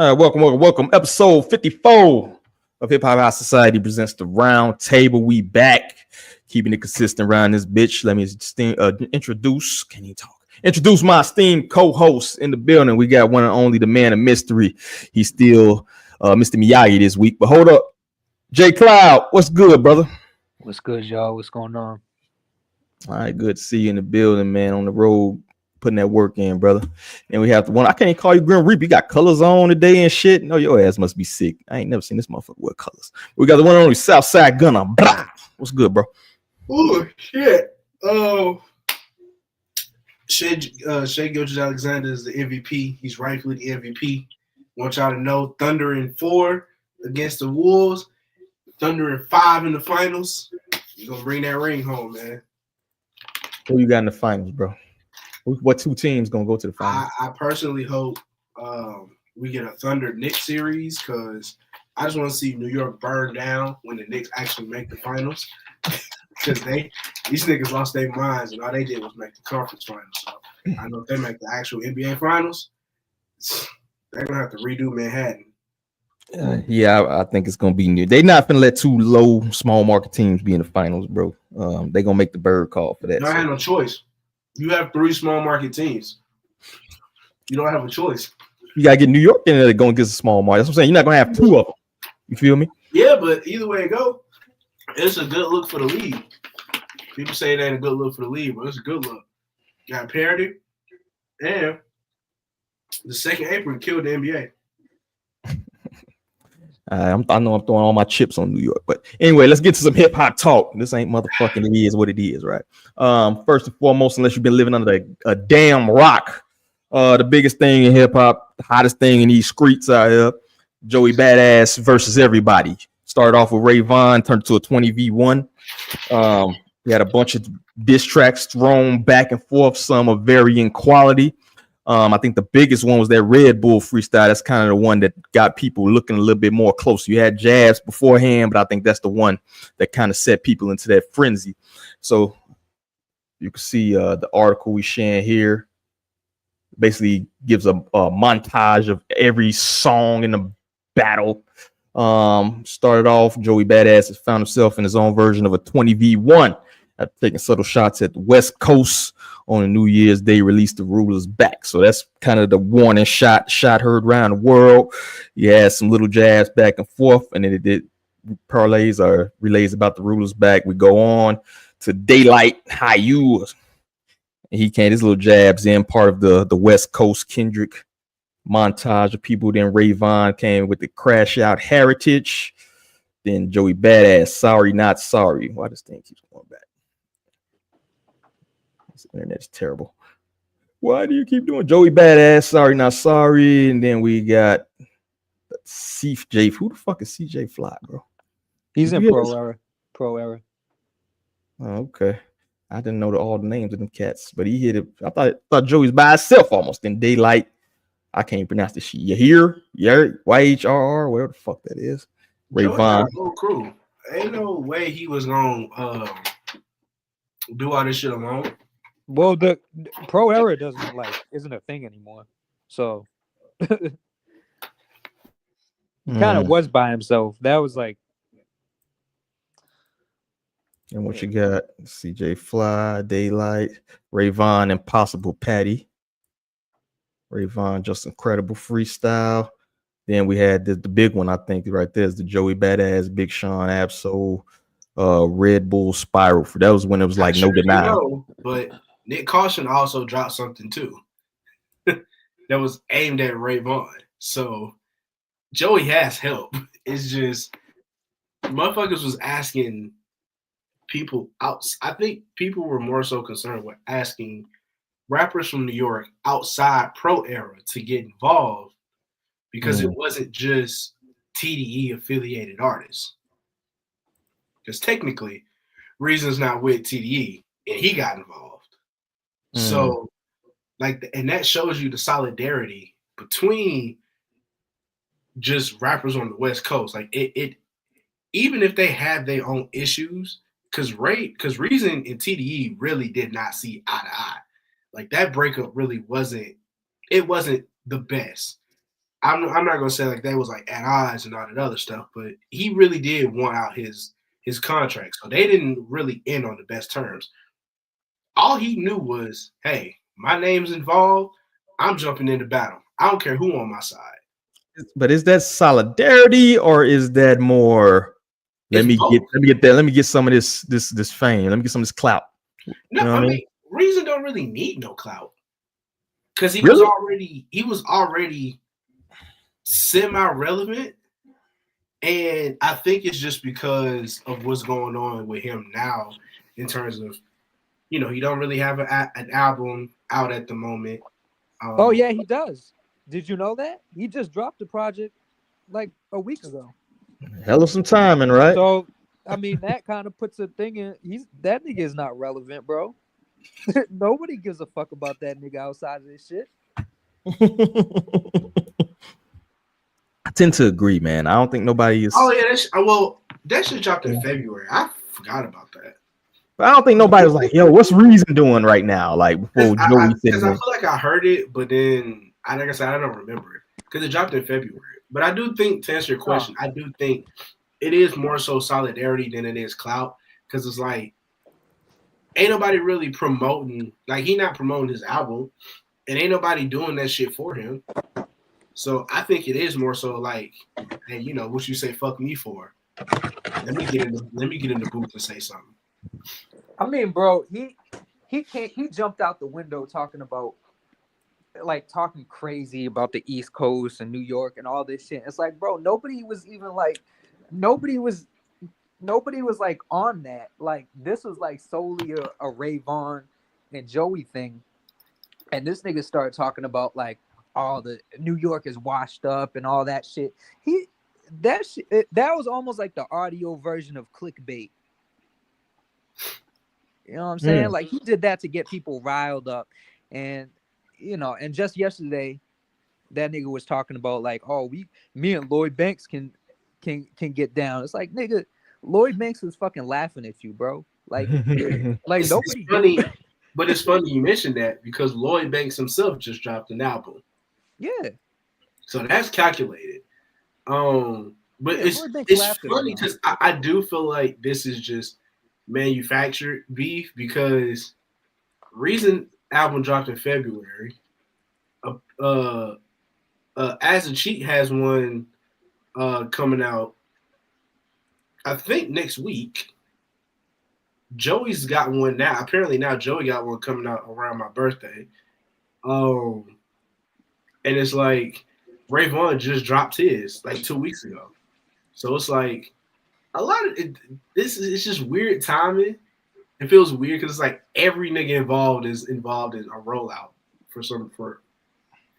All right, welcome. Episode 54 of Hip Hop House Society presents the Roundtable. We back, keeping it consistent around this bitch. Let me introduce my esteemed co-host in the building. We got one and only the man of mystery. He's still Mr. Miyagi this week. But hold up, J Cloud, what's good, brother? What's good, y'all? What's going on? All right, good to see you in the building, man. On the road, putting that work in, brother. And we have the one. I can't even call you Grim Reaper. You got colors on today and shit. No, your ass must be sick. I ain't never seen this motherfucker wear colors. We got the one and only Southside Gunner. Blah. What's good, bro? Oh shit. Shea Gilgeous-Alexander is the MVP. He's rightfully the MVP. Want y'all to know, Thunder in 4 against the Wolves. Thunder in 5 in the finals. You're gonna bring that ring home, man. Who you got in the finals, bro? What two teams gonna go to the finals? I personally hope we get a Thunder Knicks series because I just want to see New York burn down when the Knicks actually make the finals. Because these niggas lost their minds and all they did was make the conference finals. So I know if they make the actual NBA finals, they're gonna have to redo Manhattan. I think it's gonna be new. They're not gonna let two low, small market teams be in the finals, bro. They're gonna make the bird call for that. I had no choice. You have 3 small market teams. You don't have a choice. You gotta get New York in there to go and get a small market. That's what I'm saying. You're not gonna have 2 of them. You feel me? Yeah, but either way it go, it's a good look for the league. People say it ain't a good look for the league, but it's a good look. You got parity, and the second apron killed the NBA. I know I'm throwing all my chips on New York, but anyway, let's get to some hip hop talk. This ain't motherfucking it is what it is, right? First and foremost, unless you've been living under a damn rock, the biggest thing in hip hop, the hottest thing in these streets out here, Joey Badass versus everybody. Started off with Ray Vaughn, turned to a 20v1. We had a bunch of diss tracks thrown back and forth, some of varying quality. I think the biggest one was that Red Bull freestyle. That's kind of the one that got people looking a little bit more close. You had jabs beforehand, but I think that's the one that kind of set people into that frenzy. So you can see the article we sharing here basically gives a montage of every song in the battle. Started off, Joey Badass has found himself in his own version of a 20v1 after taking subtle shots at the West Coast. On a New Year's Day, released the Rulers Back. So that's kind of the warning shot heard around the world. You had some little jabs back and forth, and then it did parlays or relays about the Rulers Back. We go on to Daylyt, How You. He came his little jabs in, part of the West Coast Kendrick montage of people. Then Ray Vaughn came with the Crash Out Heritage. Then Joey Badass, Sorry Not Sorry. Why this thing keeps going back? This internet's terrible. Why do you keep doing Joey Badass, Sorry Not Sorry? And then we got CJ. Who the fuck is CJ Fly, bro? He's in Pro Era. Oh, okay. I didn't know all the names of them cats, but he hit it. I thought Joey's by himself almost. In Daylyt, I can't pronounce this shit. You hear? Yeah, YHRR, whatever the fuck that is. Ray Vaughn. Whole crew. Ain't no way he was gonna do all this shit alone. Well, the Pro Era isn't a thing anymore. So he kind of was by himself. That was like. And what you got? CJ Fly, Daylyt, Ray Vaughn, Impossible Patty. Ray Vaughn, just incredible freestyle. Then we had the big one, I think, right there is the Joey Badass, Big Sean, Absol, Red Bull Spiral. That was when it was like no denial. But Nick Caution also dropped something too that was aimed at Ray Vaughn. So Joey has help. It's just motherfuckers was asking people out. I think people were more so concerned with asking rappers from New York outside Pro Era to get involved because it wasn't just TDE affiliated artists. Because technically, Reason's not with TDE and he got involved. So, and that shows you the solidarity between just rappers on the West Coast. Like it even if they had their own issues, because Reason and TDE really did not see eye to eye. Like that breakup really wasn't the best. I'm not gonna say like they was like at odds and all that other stuff, but he really did want out his contract, so they didn't really end on the best terms. All he knew was, hey, my name's involved. I'm jumping into battle. I don't care who on my side. But is that solidarity or is that more? Let me get some of this fame. Let me get some of this clout. No, you know I mean, Reason don't really need no clout because he was already semi-relevant, and I think it's just because of what's going on with him now in terms of, he don't really have an album out at the moment. Oh yeah, he does. Did you know that? He just dropped a project like a week ago. Hell of some timing, right? So I mean, that kind of puts a thing in. That nigga is not relevant, bro. Nobody gives a fuck about that nigga outside of this shit. I tend to agree, man. I don't think nobody is. Oh yeah, that shit dropped in February. I forgot about that. But I don't think nobody was like, yo, what's Reason doing right now? Like before Joey said, because I feel like I heard it, but then like I said, I don't remember it because it dropped in February. But I do think, to answer your question, I do think it is more so solidarity than it is clout, because it's like ain't nobody really promoting, like he not promoting his album, and ain't nobody doing that shit for him. So I think it is more so like, hey, what you say fuck me for? Let me get in the booth and say something. I mean, bro, he jumped out the window talking crazy about the East Coast and New York and all this shit. It's like, bro, nobody was like on that. Like, this was like solely a Ray Vaughn and Joey thing. And this nigga started talking about like all the New York is washed up and all that shit. That was almost like the audio version of clickbait. You know what I'm saying? Like, he did that to get people riled up. And and just yesterday, that nigga was talking about like, oh, me and Lloyd Banks can get down. It's like, nigga, Lloyd Banks was fucking laughing at you, bro. Like it's nobody. Funny, but it's funny you mentioned that because Lloyd Banks himself just dropped an album. Yeah. So that's calculated. But it's funny because I do feel like this is just manufactured beef because Reason album dropped in February. As a Cheat has one coming out, I think next week. Joey's got one now. Apparently now Joey got one coming out around my birthday. And it's like Ray Vaughn just dropped his like 2 weeks ago. So it's like a lot of it. It's just weird timing. It feels weird because it's like every nigga involved is involved in a rollout for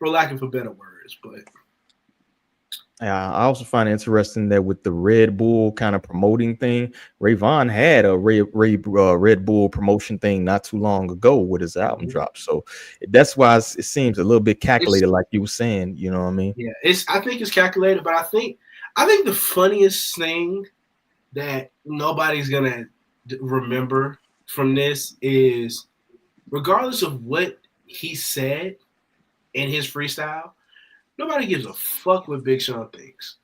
lack of a better words. But yeah, I also find it interesting that with the Red Bull kind of promoting thing, Ray Vaughn had a Red Bull promotion thing not too long ago with his album drop. So that's why it seems a little bit calculated, like you were saying. You know what I mean? Yeah, I think it's calculated, but I think the funniest thing that nobody's gonna remember from this is, regardless of what he said in his freestyle, nobody gives a fuck what Big Sean thinks.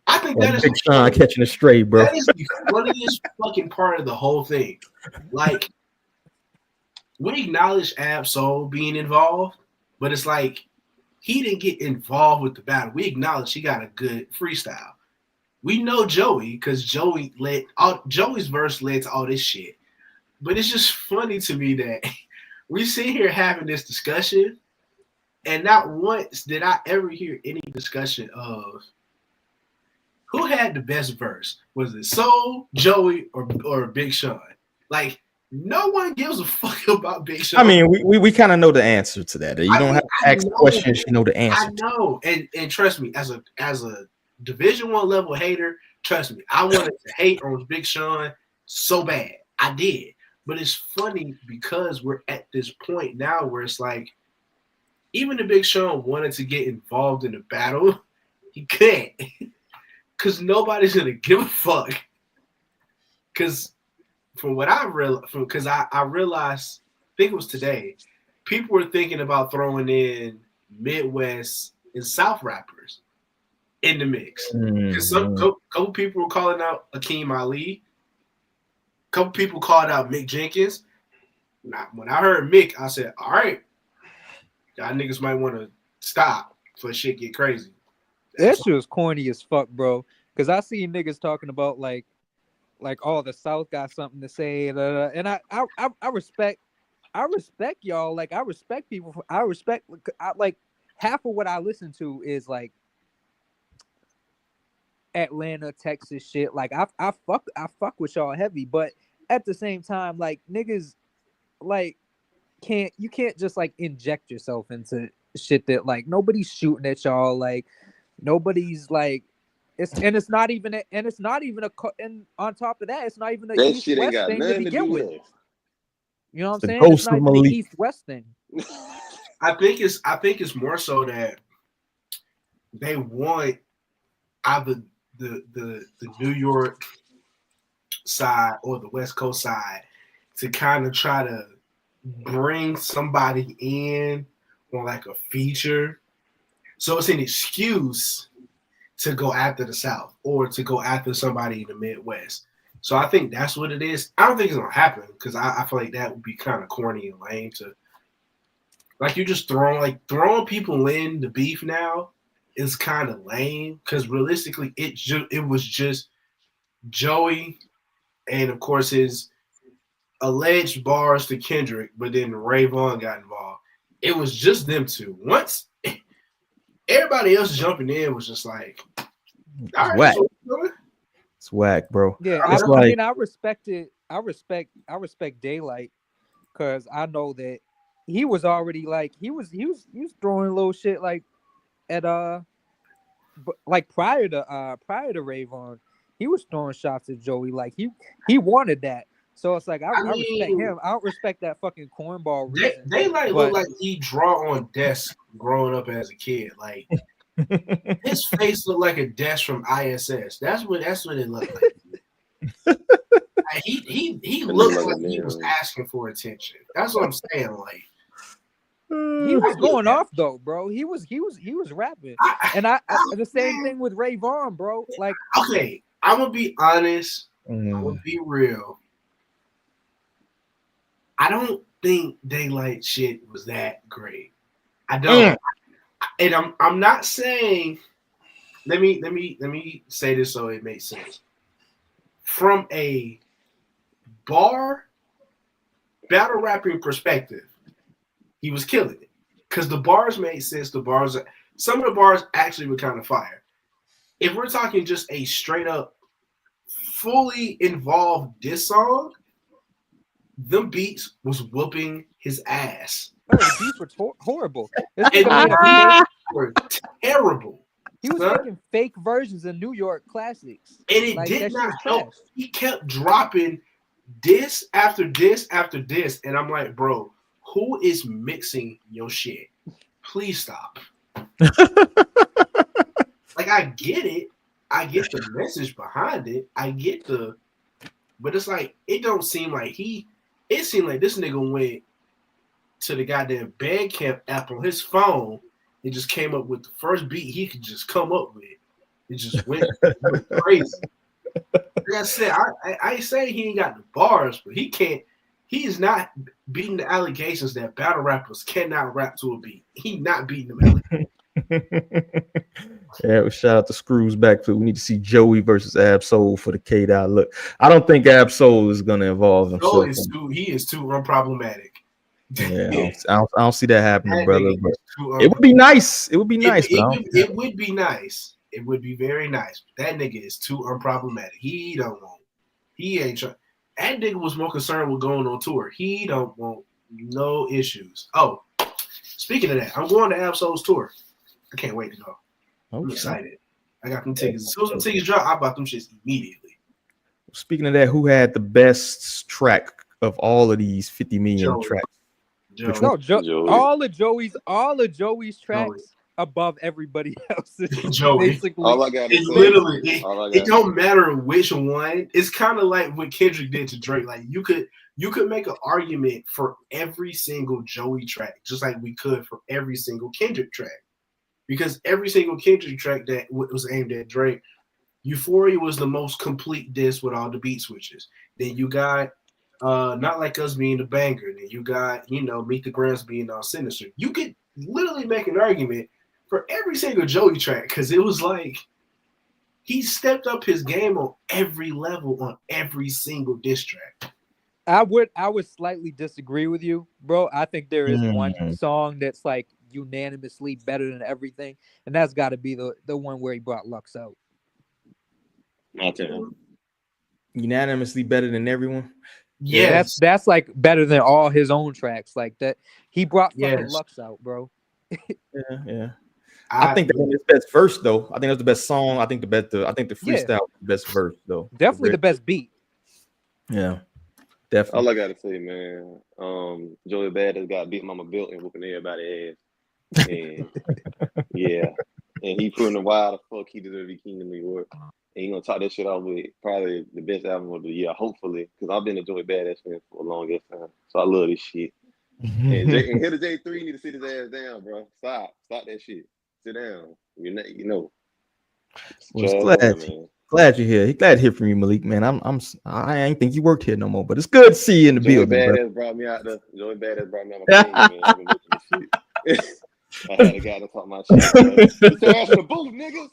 I think that is Big Sean catching a stray, bro. That is the funniest fucking part of the whole thing. Like, we acknowledge Ab-Soul being involved, but it's like he didn't get involved with the battle. We acknowledge he got a good freestyle. We know Joey because Joey's verse led to all this shit. But it's just funny to me that we sit here having this discussion, and not once did I ever hear any discussion of who had the best verse. Was it Soul, Joey, or Big Sean? Like, no one gives a fuck about Big Sean. I mean, we kind of know the answer to that. You don't have to ask questions, you know the answer. I know, and trust me, as a Division I level hater, trust me, I wanted to hate on Big Sean so bad. I did. But it's funny because we're at this point now where it's like, even if Big Sean wanted to get involved in the battle, he can't. Because nobody's going to give a fuck. Because from what I realized, because I realized, I think it was today, people were thinking about throwing in Midwest and South rappers in the mix. Because couple people were calling out Akeem Ali. Couple people called out Mick Jenkins. Now, when I heard Mick, I said, all right, y'all niggas might want to stop before shit get crazy. That shit was corny as fuck, bro. Because I see niggas talking about like the South got something to say, and I respect y'all. Like I respect people. Like half of what I listen to is like Atlanta, Texas shit. Like I fuck with y'all heavy, but at the same time, like niggas, like you can't just like inject yourself into shit that like nobody's shooting at y'all. Like nobody's like. It's not even and on top of that, it's not even the East West thing to begin with. You know what I'm saying? It's not even the East West thing. I think it's more so that they want either the New York side or the West Coast side to kind of try to bring somebody in on like a feature, so it's an excuse to go after the South or to go after somebody in the Midwest. So I think that's what it is. I don't think it's gonna happen because I feel like that would be kind of corny and lame to like you just throwing people in the beef now is kind of lame because realistically it was just Joey and of course his alleged bars to Kendrick, but then Ray Vaughn got involved. It was just them two. Once everybody else jumping in was just like, all right, whack. so what you doing? It's whack, bro. Yeah, I mean, I respect Daylyt because I know that he was already like he was throwing a little shit like at like prior to Ray Vaughn, he was throwing shots at Joey like he wanted that. So it's like I respect him. I don't respect that fucking cornball reason. Daylyt looked like he draw on desks growing up as a kid. Like his face looked like a desk from ISS. That's what it looked like. He looked like he was asking for attention. That's what I'm saying. Like he was going off though, bro. He was rapping, and the same thing with Ray Vaughn, bro. Like okay, I'm gonna be honest. I'm gonna be real. I don't think Daylyt shit was that great. I don't, and I'm not saying. Let me say this so it makes sense. From a battle rapping perspective, he was killing it because the bars made sense. Some of the bars actually were kind of fire. If we're talking just a straight up, fully involved diss song, them beats was whooping his ass. Oh, the beats were horrible. They were terrible. He was making fake versions of New York classics. And it did not help. He kept dropping diss after diss after diss. And I'm like, bro, who is mixing your shit? Please stop. Like, I get it. I get the message behind it. But it's like, it don't seem like it seemed like this nigga went to the goddamn Bandcamp app on his phone and just came up with the first beat he could just come up with. It just went crazy. Like I said, I ain't saying he ain't got the bars, but he is not beating the allegations that battle rappers cannot rap to a beat. He not beating them allegations. Yeah, shout out to Screws back to we need to see Joey versus Ab-Soul for the K-Dot look. I don't think Ab-Soul is gonna involve himself. He is too unproblematic. Yeah, I don't see that happening, brother. But it would be nice. It would be nice. It would be nice. It would be very nice. But that nigga is too unproblematic. He don't want. He ain't trying. That nigga was more concerned with going on tour. He don't want no issues. Oh, speaking of that, I'm going to Ab-Soul's tour. I can't wait to go. I'm excited. I got them tickets. As soon as them tickets drop, I bought them shits immediately. Speaking of that, who had the best track of all of these 50 million tracks? Joey. All of Joey's tracks above everybody else's. Joey. Basically. All I got is it don't matter which one. It's kind of like what Kendrick did to Drake. Like you could make an argument for every single Joey track, just like we could for every single Kendrick track. because every single Kendrick track that was aimed at Drake, Euphoria was the most complete diss with all the beat switches. Then you got Not Like Us being the banger. Then you got, Meet the Grams being all sinister. You could literally make an argument for every single Joey track because it was like he stepped up his game on every level on every single diss track. I would slightly disagree with you, bro. I think there is one song that's like unanimously better than everything, and that's got to be the one where he brought Lux out. Okay. Unanimously better than everyone. Yes, that's like better than all his own tracks. Like that, he brought fucking Lux out, bro. Yeah. I think that's his best verse, though. I think that's the best song. I think the freestyle is the best verse, though. Definitely the best beat. Yeah, definitely. All I gotta say, man, Joey Badass got Big Mama built and whooping everybody's ass. And yeah, and he proving why the fuck he deserves to be king of New York. And he gonna talk that shit out with probably the best album of the year, hopefully, because I've been a Joey Badass fan for a long time, so I love this shit. And Hitter J3 need to sit his ass down, bro. Stop that shit. Sit down. Well, glad you're here. Glad to hear from you, Malik, man. I ain't think you worked here no more, but it's good to see you in the Joey building. Badass brought me out my team, man. I've been making this shit. I had a guy to talk my shit. Put your ass in the booth, niggas.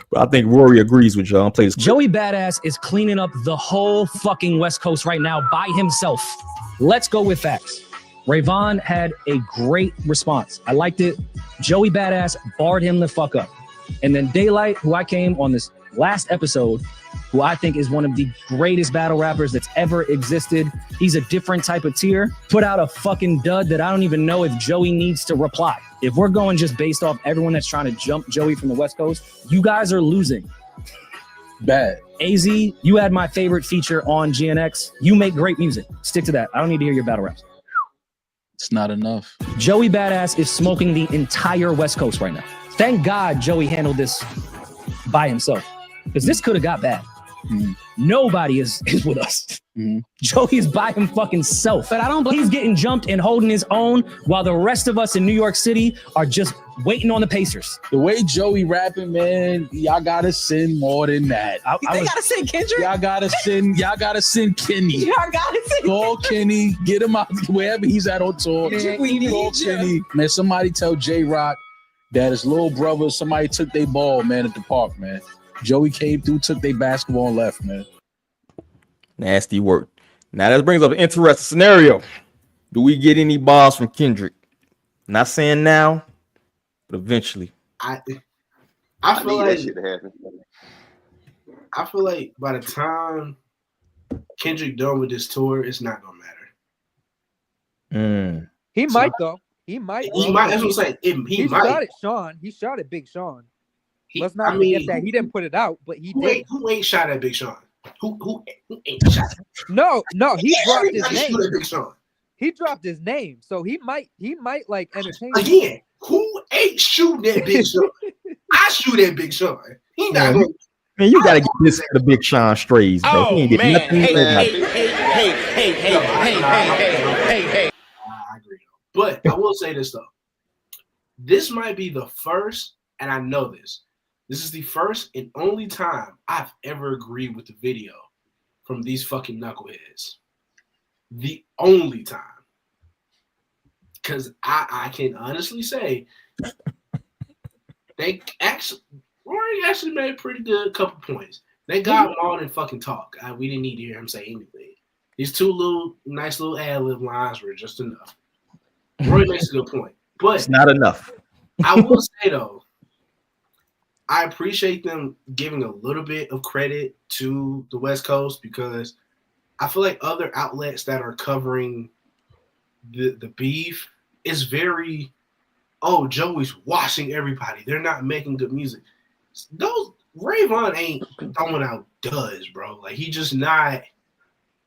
But I think Rory agrees with y'all. Play this. Joey Badass is cleaning up the whole fucking West Coast right now by himself. Let's go with facts. Ray Vaughn had a great response. I liked it. Joey Badass barred him the fuck up. And then Daylyt, who I came on this last episode, who I think is one of the greatest battle rappers that's ever existed. He's a different type of tier. Put out a fucking dud that I don't even know if Joey needs to reply. If we're going just based off everyone that's trying to jump Joey from the West Coast, you guys are losing. Bad. AZ, you had my favorite feature on GNX. You make great music. Stick to that. I don't need to hear your battle raps. It's not enough. Joey Badass is smoking the entire West Coast right now. Thank God Joey handled this by himself, because this could have got bad. Mm-hmm. Nobody is with us. Mm-hmm. Joey is by him fucking self. But I don't believe he's getting jumped and holding his own while the rest of us in New York City are just waiting on the Pacers. The way Joey rapping, man, y'all gotta send more than that. Gotta send Kendrick? Y'all gotta send Kenny. Y'all gotta send Call Kenny, get him out wherever he's at on tour. Call Kenny. Man, somebody tell J-Rock that his little brother, somebody took their ball, man, at the park, man. Joey came through, took their basketball and left, man. Nasty work. Now that brings up an interesting scenario. Do we get any balls from Kendrick? Not saying now, but eventually. I feel like that shit happen. I feel like by the time Kendrick done with this tour, it's not gonna matter. He might though. He might. He might. That's what I'm saying. He might. Shot at Sean. He shot at Big Sean. Let's not forget that he didn't put it out, but he did. Who ain't shot at Big Sean? Who ain't shot? No, he dropped his name. Big Sean. He dropped his name, so he might like entertain. Again, who ain't shooting at Big Sean? I shoot at Big Sean. He not going. Man, you gotta get this to the Big Sean strays, bro. Oh, he ain't man. Hey. I agree. But I will say this though. This might be the first, and I know this. This is the first and only time I've ever agreed with the video from these fucking knuckleheads. The only time. Because I can honestly say Rory actually made a pretty good couple points. They got Maul and fucking talk. We didn't need to hear him say anything. These two nice little ad-lib lines were just enough. Rory makes a good point. But it's not enough. I will say though, I appreciate them giving a little bit of credit to the West Coast because I feel like other outlets that are covering the beef is very, Joey's washing everybody. They're not making good music. Ray Vaughn ain't throwing out duds, bro. Like he just not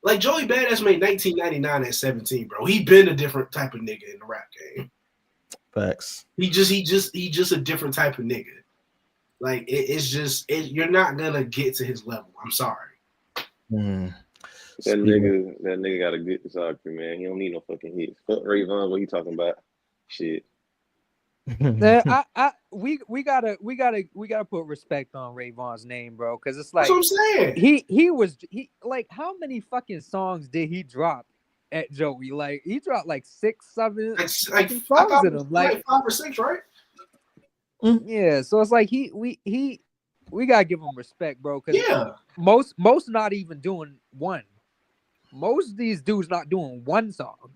like Joey Badass made 1999 at 17, bro. He been a different type of nigga in the rap game. Facts. He just a different type of nigga. Like you're not gonna get to his level. I'm sorry. That nigga got a good discography, man. He don't need no fucking hits. Fuck Ray Vaughn, what you talking about? Shit. We gotta put respect on Ray Vaughn's name, bro, because it's like That's what I'm saying. he like, how many fucking songs did he drop at Joey? Like, he dropped like 6, 7 Like fucking I songs thought in it was him. like Like, 5 or 6, right? yeah, so it's like we gotta give him respect, bro, because Yeah. most not even doing one. Most of these dudes not doing one song.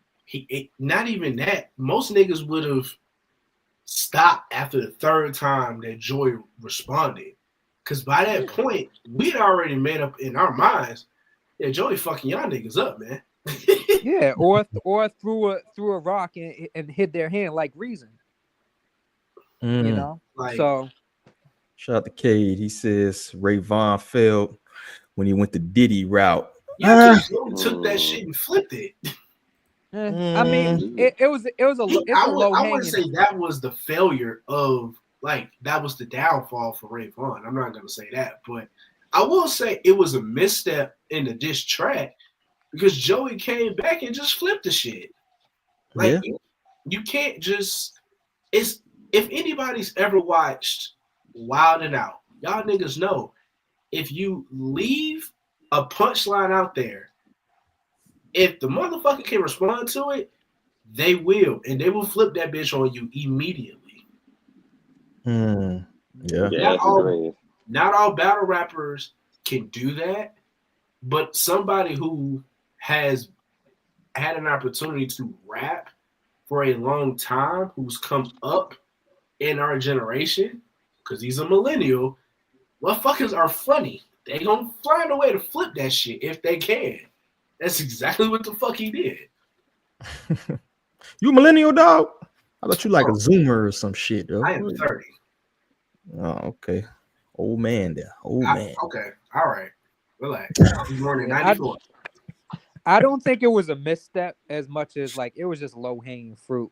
Not even that. Most niggas would have stopped after the third time that Joy responded. Because by that point, we'd already made up in our minds that Joey fucking y'all niggas up, man. Yeah, or threw a rock and hit their hand like Reason. You know? Like, So Shout out to Cade. He says Ray Vaughn failed when he went the Diddy route. yeah, Joey took that shit and flipped it. I mean, it's a low I hanging. wouldn't say that was the failure of, like, that was the downfall for Ray Vaughn. I'm not gonna say that, but I will say it was a misstep in the diss track because Joey came back and just flipped the shit. Like, you can't just. It's, if anybody's ever watched Wild 'N Out, y'all niggas know if you leave a punchline out there, if the motherfucker can respond to it, they will, and they will flip that bitch on you immediately. Yeah. Not all battle rappers can do that, but somebody who has had an opportunity to rap for a long time, who's come up in our generation, because he's a millennial, motherfuckers are funny. They gonna find a way to flip that shit if they can. That's exactly what the fuck he did. You a millennial, dog? I thought you like a Zoomer or some shit, though. I am 30. Oh, okay. Old man there. Man. Okay. All right. Relax. I was born in 94. I don't think it was a misstep as much as, like, it was just low hanging fruit.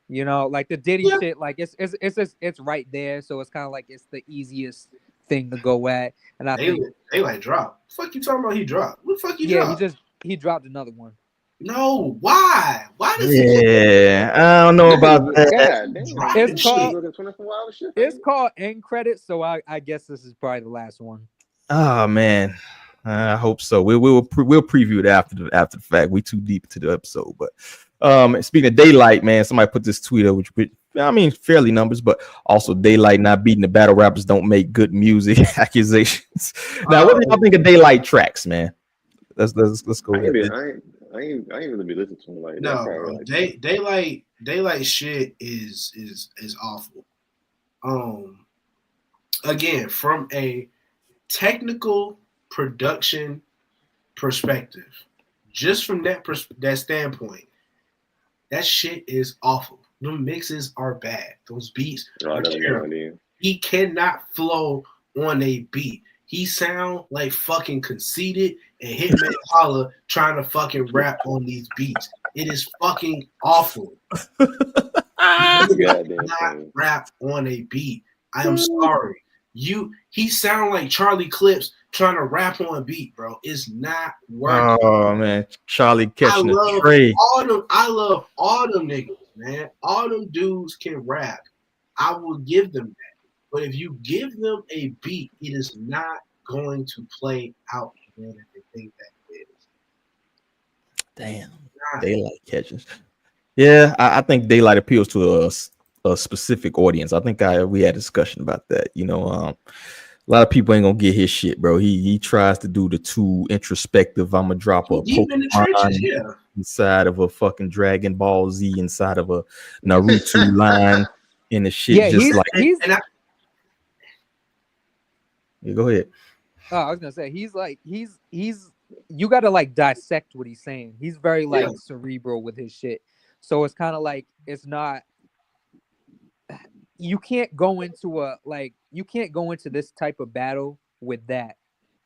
You know, like the Diddy shit, like it's right there, so it's kind of like it's the easiest thing to go at. And I think they like drop. Fuck you talking about? He dropped. What the fuck he dropped? dropped? He dropped another one. No, why? Why does I don't know about that. It's called End Credits, so I guess this is probably the last one. Oh man, I hope so. We'll preview it after the fact. We too deep into the episode, but speaking of Daylyt, man, somebody put this tweet up, which I mean fairly numbers, but also Daylyt not beating the battle rappers don't make good music accusations. Now, what do y'all think of Daylyt tracks, man? Let's go ahead. I ain't really be listening to him like no, that. Bro. Like Daylyt shit is awful. Again, from a technical production perspective, just from that standpoint, that shit is awful. The mixes are bad. Those beats are terrible. He cannot flow on a beat. He sound like fucking Conceited and Hitman Holla trying to fucking rap on these beats. It is fucking awful. He cannot rap on a beat. I am sorry. He sound like Charlie Clips trying to rap on a beat, bro. It's not working. Oh man, Charlie catching a trade. I love all them niggas, man. All them dudes can rap. I will give them that. But if you give them a beat, it is not going to play out the way that they think that it is. Damn. Daylyt catches. Yeah, I think Daylyt appeals to a specific audience. I think we had a discussion about that. You know, a lot of people ain't gonna get his shit, bro. He tries to do the too introspective. I'm gonna drop a Pokemon inside of a fucking Dragon Ball Z inside of a Naruto line in the shit. Yeah, just yeah, go ahead. Oh, I was gonna say he's you gotta like dissect what he's saying. He's very like cerebral with his shit. So it's kind of like it's not. You can't go into this type of battle with that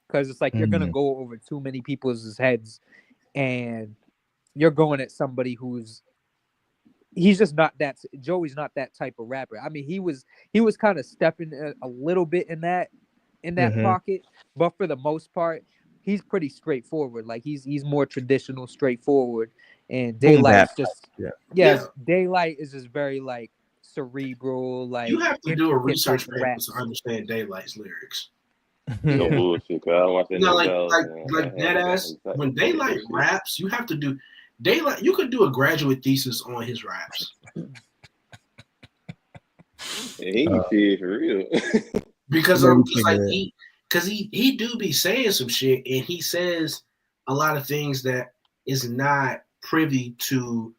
because it's like you're gonna go over too many people's heads, and you're going at somebody he's just not that. Joey's not that type of rapper. I mean, he was kind of stepping a little bit in that pocket, but for the most part, he's pretty straightforward. Like he's more traditional, straightforward, and Boom Daylyt's bap. just Yeah. Daylyt is just very like cerebral. Like You have to do a intricate research type of paper raps. to understand Daylight's lyrics. No bullshit. Cause I don't watch that No, no like dead ass. When Daylyt raps, you have to do Daylyt. You could do a graduate thesis on his raps. He be serious for real. Because he do be saying some shit, and he says a lot of things that is not privy to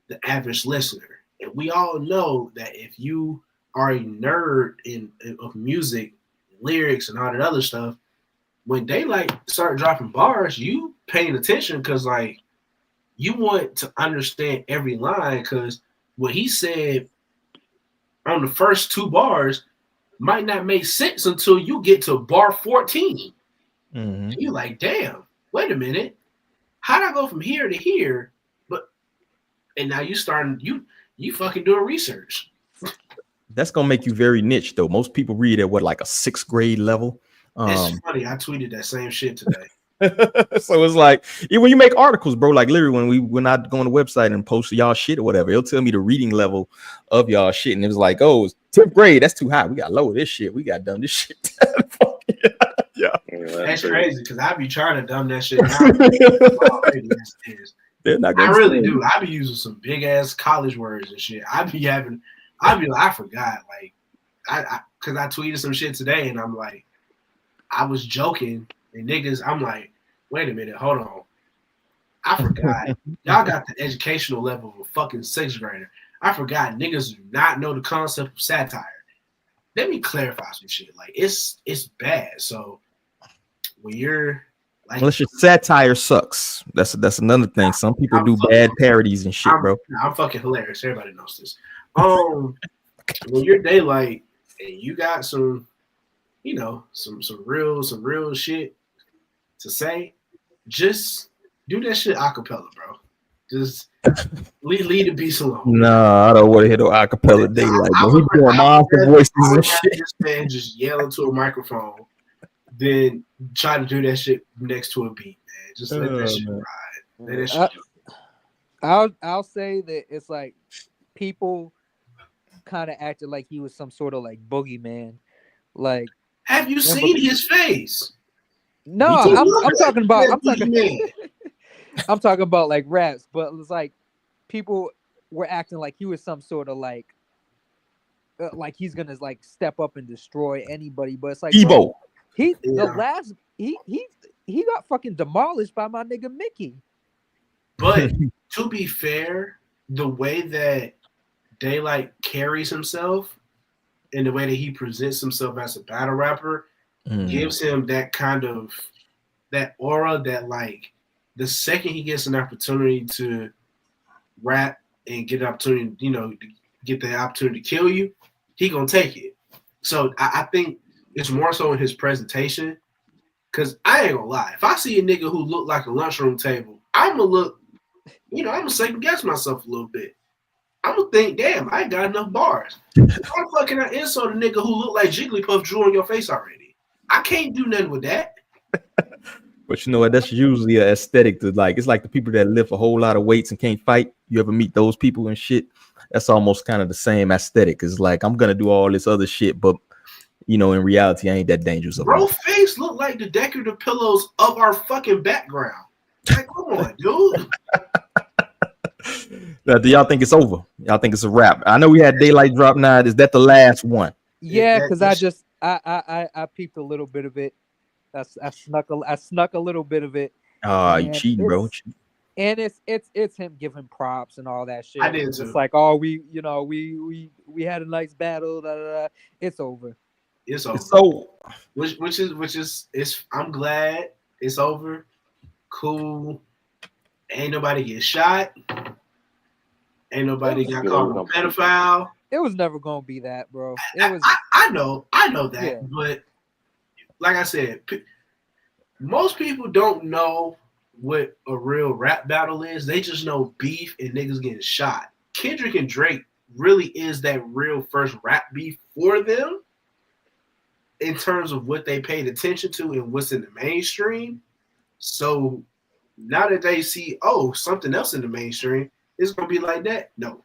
the average listener. And we all know that if you are a nerd of music, lyrics, and all that other stuff, when Daylyt start dropping bars, you paying attention because like you want to understand every line, because what he said on the first 2 bars might not make sense until you get to bar 14. Mm-hmm. You're like, damn, wait a minute. How'd I go from here to here? And now you starting you fucking doing research. That's gonna make you very niche though. Most people read at what, like a 6th grade level. It's funny. I tweeted that same shit today. So it's like when you make articles, bro, like literally when I go on the website and post y'all shit or whatever, it'll tell me the reading level of y'all shit, and it was like, oh, it's 10th grade, that's too high. We got lower this shit. We got done this shit. Yeah, that's crazy because I be trying to dumb that shit down. They're not I really do. I be using some big ass college words and shit. I be like, I forgot, like, because I tweeted some shit today, and I'm like, I was joking, and niggas, I'm like, wait a minute, hold on, I forgot. Y'all got the educational level of a fucking 6th grader. I forgot niggas do not know the concept of satire. Let me clarify some shit. Like, it's bad. So when you're like, unless your satire sucks, that's another thing. Some people do bad parodies and shit, bro. I'm fucking hilarious. Everybody knows this. When you're Daylyt and you got some, you know, some real shit to say, just do that shit acapella, bro. Just leave the beats alone. Nah, I don't want to hear no acapella Daylyt. He's doing monster voices and shit. This man just yell into a microphone, then try to do that shit next to a beat, man. Just let that shit ride. Let that shit I'll say that it's like people kind of acted like he was some sort of like boogeyman. Like, have you seen his face? No, I'm talking about I'm talking about like raps, but it's like people were acting like he was some sort of like he's gonna like step up and destroy anybody. But it's like, Evo. He got fucking demolished by my nigga Mickey. But to be fair, the way that Daylyt carries himself and the way that he presents himself as a battle rapper gives him that kind of that aura that, like, the second he gets an opportunity to rap and get an opportunity, you know, to get the opportunity to kill you, he gonna take it. So I think it's more so in his presentation. Cause I ain't gonna lie, if I see a nigga who look like a lunchroom table, I'm gonna look, you know, I'm gonna second guess myself a little bit. I'm gonna think, damn, I ain't got enough bars. How the fuck can I insult a nigga who look like Jigglypuff drew on your face already? I can't do nothing with that. But you know what? That's usually an aesthetic to, like, it's like the people that lift a whole lot of weights and can't fight. You ever meet those people and shit? That's almost kind of the same aesthetic. It's like, I'm gonna do all this other shit, but you know, in reality, I ain't that dangerous. Bro, face look like the decorative pillows of our fucking background. Like, come on, dude. Now, do y'all think it's over? Y'all think it's a wrap? I know we had Daylyt drop now. Is that the last one? Yeah, because I peeped a little bit of it. I snuck a little bit of it. Oh, you cheating, bro. And it's him giving props and all that shit. I did too. It's like, oh, we had a nice battle. Da, da, da. It's over. It's over. So, which is I'm glad it's over. Cool. Ain't nobody get shot. Ain't nobody got called a pedophile. It was never gonna be that, bro. I know that, yeah. But like I said, most people don't know what a real rap battle is. They just know beef and niggas getting shot. Kendrick and Drake really is that real first rap beef for them in terms of what they paid attention to and what's in the mainstream. So Now that they see, something else in the mainstream, it's gonna be like that. No.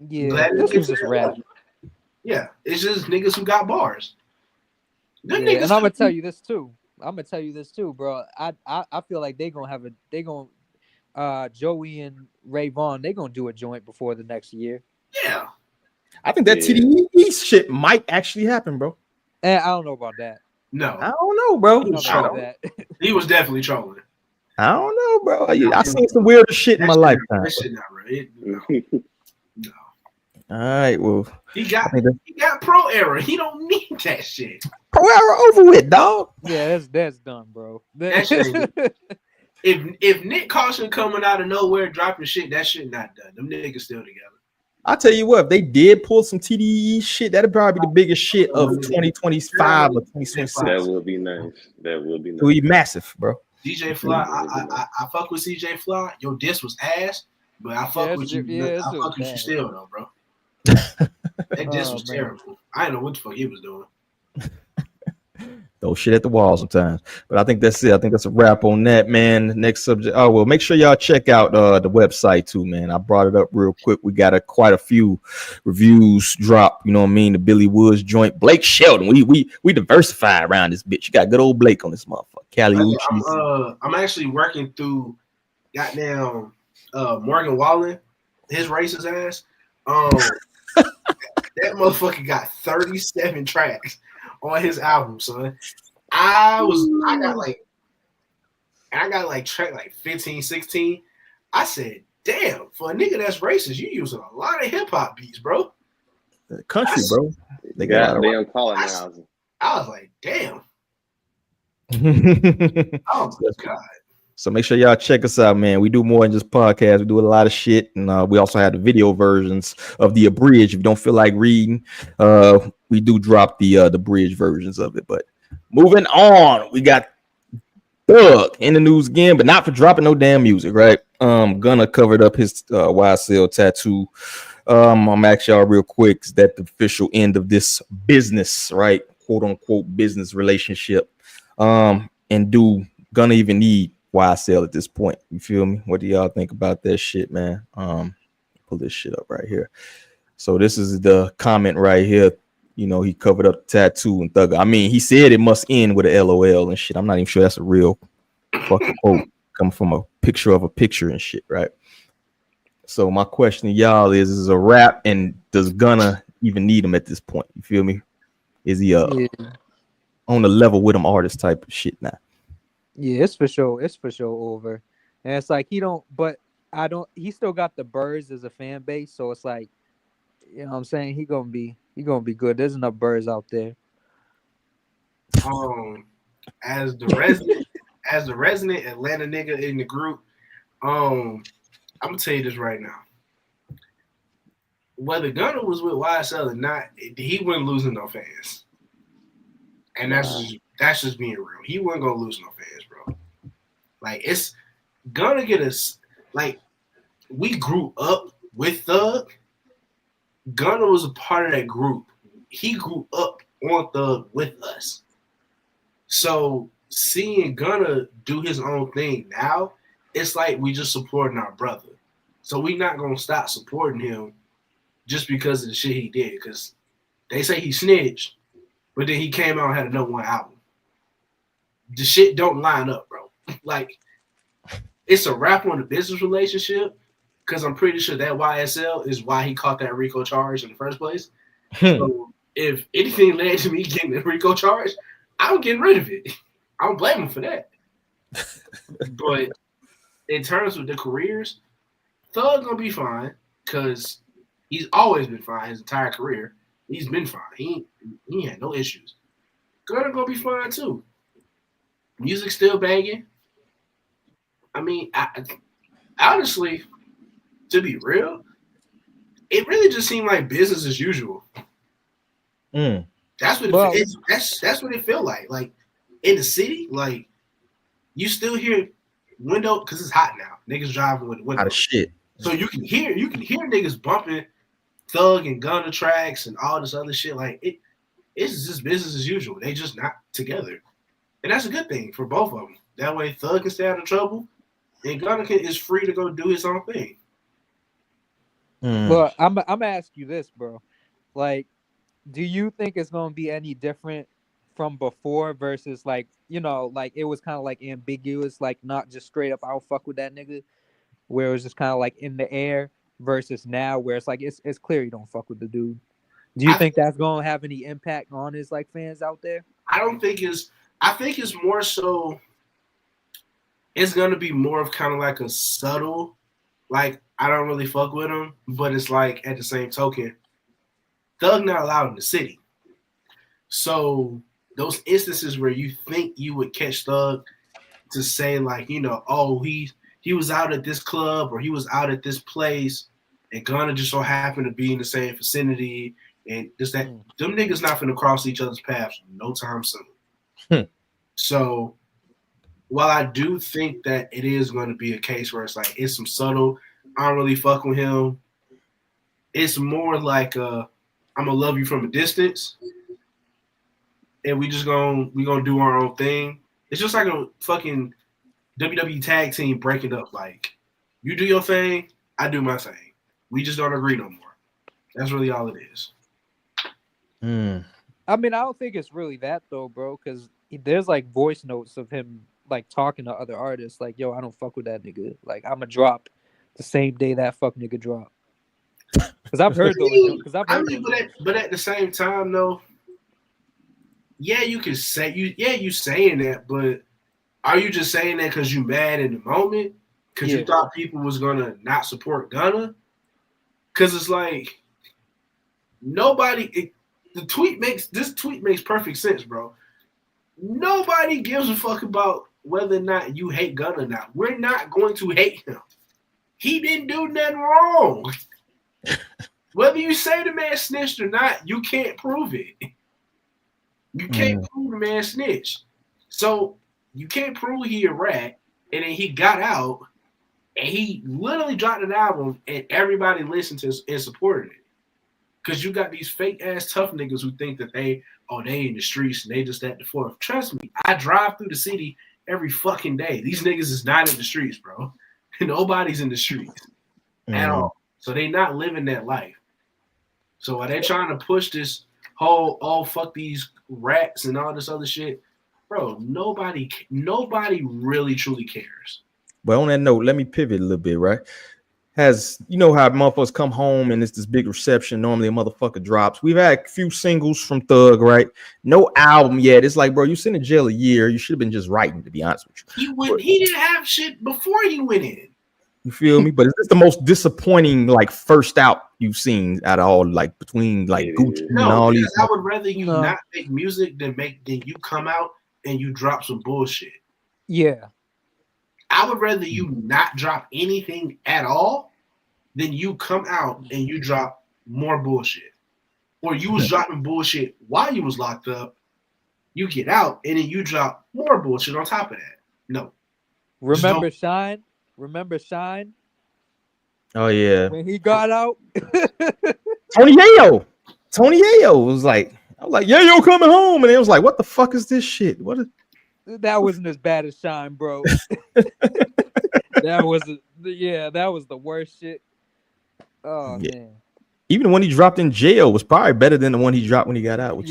Yeah, this was just rap. Yeah, it's just niggas who got bars. Yeah, and I'm gonna tell you this too. Bro. I feel like Joey and Ray Vaughn, they gonna do a joint before the next year. Yeah. I think that TDE shit might actually happen, bro. And I don't know about that. No. I don't know, bro. He was definitely trolling. I don't know, bro. I seen some weird shit in my lifetime. That shit not right. No. All right, well, he got pro era. He don't need that shit. Pro era over with, dog. Yeah, that's done, bro. That shit, if Nick Caution coming out of nowhere dropping shit, that shit not done. Them niggas still together. I'll tell you what, if they did pull some TDE shit, that'd probably be the biggest shit of 2025 or 2026. That would be nice. That would be nice. It would be massive, bro. DJ Fly, I fuck with CJ Fly. Your diss was ass, but I fuck with you. I fuck with you still though, bro. That diss was terrible. I didn't know what the fuck he was doing. Throw shit at the wall sometimes. But I think that's it. I think that's a wrap on that, man. Next subject. Oh, well, make sure y'all check out the website too, man. I brought it up real quick. We got quite a few reviews drop. You know what I mean? The Billy Woods joint. Blake Shelton. We diversify around this bitch. You got good old Blake on this motherfucker. Cali Uchis. I'm actually working through goddamn Morgan Wallen, his racist ass. That motherfucker got 37 tracks on his album, son. I got like track like 15, 16. I said, damn, for a nigga that's racist, you using a lot of hip hop beats, bro. Country, bro. They got damn colonizing. I was like, damn. Oh my God. So make sure y'all check us out, man. We do more than just podcasts. We do a lot of shit. And we also have the video versions of the abridged. If you don't feel like reading, we do drop the bridge versions of it. But moving on, we got Thug in the news again, but not for dropping no damn music, right? Gunna covered up his YSL tattoo. I'm asking y'all real quick, is that the official end of this business, right? Quote unquote business relationship. And do Gunna even need YSL at this point? You feel me? What do y'all think about that shit, man? Pull this shit up right here. So this is the comment right here. You know, he covered up the tattoo and Thug. I mean, he said it must end with a LOL and shit. I'm not even sure that's a real fucking quote coming from a picture of a picture and shit, right? So my question to y'all is a rap, and does Gunna even need him at this point? You feel me? Is he on the level with him artist type of shit now? Yeah, it's for sure over. And it's like he still got the Birds as a fan base, so it's like, you know what I'm saying, he gonna be good. There's enough Birds out there. As the resident Atlanta nigga in the group, I'm gonna tell you this right now. Whether Gunna was with YSL or not, he wasn't losing no fans. And that's just being real. He wasn't gonna lose no fans, bro. Like, it's gonna get us. Like, we grew up with Thug. Gunna was a part of that group. He grew up on Thug with us. So seeing Gunna do his own thing now, it's like we just supporting our brother. So we not gonna stop supporting him just because of the shit he did. Because they say he snitched, but then he came out and had a #1 album. The shit don't line up, bro. Like, it's a wrap on the business relationship, because I'm pretty sure that YSL is why he caught that RICO charge in the first place. So if anything led to me getting the RICO charge, I'm getting rid of it. I don't blame him for that. But in terms of the careers, Thug gonna be fine, because he's always been fine his entire career. He's been fine. He had no issues. Gunna gonna be fine too. Music still banging. I mean, honestly, to be real, it really just seemed like business as usual. That's what that's what it felt like. Like, in the city, like, you still hear window, because it's hot now. Niggas driving with the window. Hot as shit. So you can hear niggas bumping Thug and Gunna tracks and all this other shit. Like, it's just business as usual. They just not together. And that's a good thing for both of them. That way Thug can stay out of trouble, and Gunna is free to go do his own thing. Well, I'm gonna ask you this, bro. Like, do you think it's gonna be any different from before versus like, you know, like it was kind of like ambiguous, like not just straight up I'll fuck with that nigga, where it was just kind of like in the air versus now where it's like it's clear you don't fuck with the dude. Do you think that's gonna have any impact on his like fans out there? I don't think it's. I think it's more so. It's gonna be more of kind of like a subtle, like I don't really fuck with him, but it's like at the same token, Thug not allowed in the city. So those instances where you think you would catch Thug to say like, you know, oh he was out at this club or he was out at this place, and Gunna just so happened to be in the same vicinity, and just that them niggas not finna cross each other's paths no time soon. So while I do think that it is going to be a case where it's like it's some subtle, I don't really fuck with him. It's more like I'm gonna love you from a distance, and we gonna do our own thing. It's just like a fucking WWE tag team breaking up. Like you do your thing, I do my thing. We just don't agree no more. That's really all it is. I mean, I don't think it's really that though, bro, because there's like voice notes of him like talking to other artists, like, yo, I don't fuck with that nigga. Like, I'ma drop the same day that fuck nigga drop. Because I've heard those. But at the same time, though, yeah, you can say you saying that, but are you just saying that because you mad in the moment? Because you thought people was gonna not support Gunna? Because it's like nobody. This tweet makes perfect sense, bro. Nobody gives a fuck about whether or not you hate Gunna or not. We're not going to hate him. He didn't do nothing wrong. Whether you say the man snitched or not, you can't prove it. You can't prove the man snitched. So you can't prove he a rat, and then he got out, and he literally dropped an album, and everybody listened to and supported it. Because you got these fake ass tough niggas who think that they in the streets and they just at the fourth. Trust me, I drive through the city every fucking day. These niggas is not in the streets, bro. Nobody's in the streets at all. So they not living that life. So while they trying to push this whole fuck these rats and all this other shit, bro, nobody really truly cares. But on that note, let me pivot a little bit, right? You know how motherfuckers come home and it's this big reception. Normally a motherfucker drops. We've had a few singles from Thug, right? No album yet. It's like, bro, you sitting in jail a year. You should have been just writing, to be honest with you. He didn't have shit before he went in. You feel me? But is this the most disappointing like first out you've seen at all, like between like Gucci and all these? I would rather you not make music than you come out and you drop some bullshit. Yeah. I would rather you not drop anything at all than you come out and you drop more bullshit. Or you was dropping bullshit while you was locked up, you get out, and then you drop more bullshit on top of that. No. Remember Shine? Oh, yeah. When he got out? Tony Yayo was like, I was like, Yayo coming home. And it was like, what the fuck is this shit? That wasn't as bad as Shine, bro. That was the worst shit. Oh man. Even the one he dropped in jail was probably better than the one he dropped when he got out, which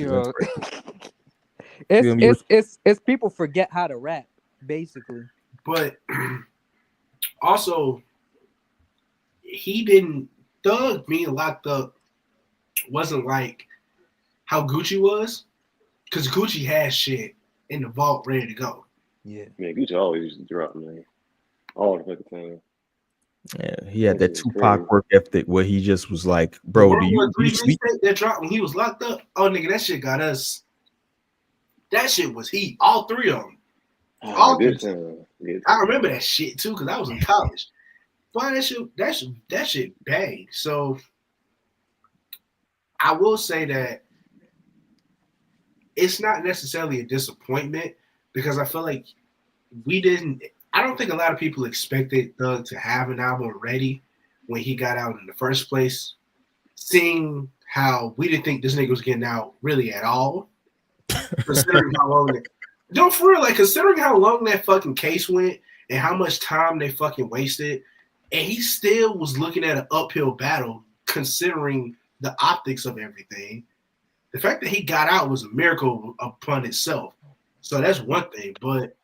is it's people forget how to rap, basically. But also he didn't Thug being locked up wasn't like how Gucci was, because Gucci had shit in the vault ready to go. Yeah. Man, Gucci always used to drop, man. All the fucking time. Yeah, he had that Tupac work ethic where he just was like, bro, do you sleep? That dropped when he was locked up. Oh, nigga, that shit got us. That shit was heat. All three of them. I remember that shit too, because I was in college. But that shit banged. So I will say that it's not necessarily a disappointment, because I feel like I don't think a lot of people expected Thug to have an album ready when he got out in the first place. Seeing how we didn't think this nigga was getting out really at all, considering how long No, for real, like considering how long that fucking case went and how much time they fucking wasted, and he still was looking at an uphill battle considering the optics of everything. The fact that he got out was a miracle upon itself. So that's one thing, but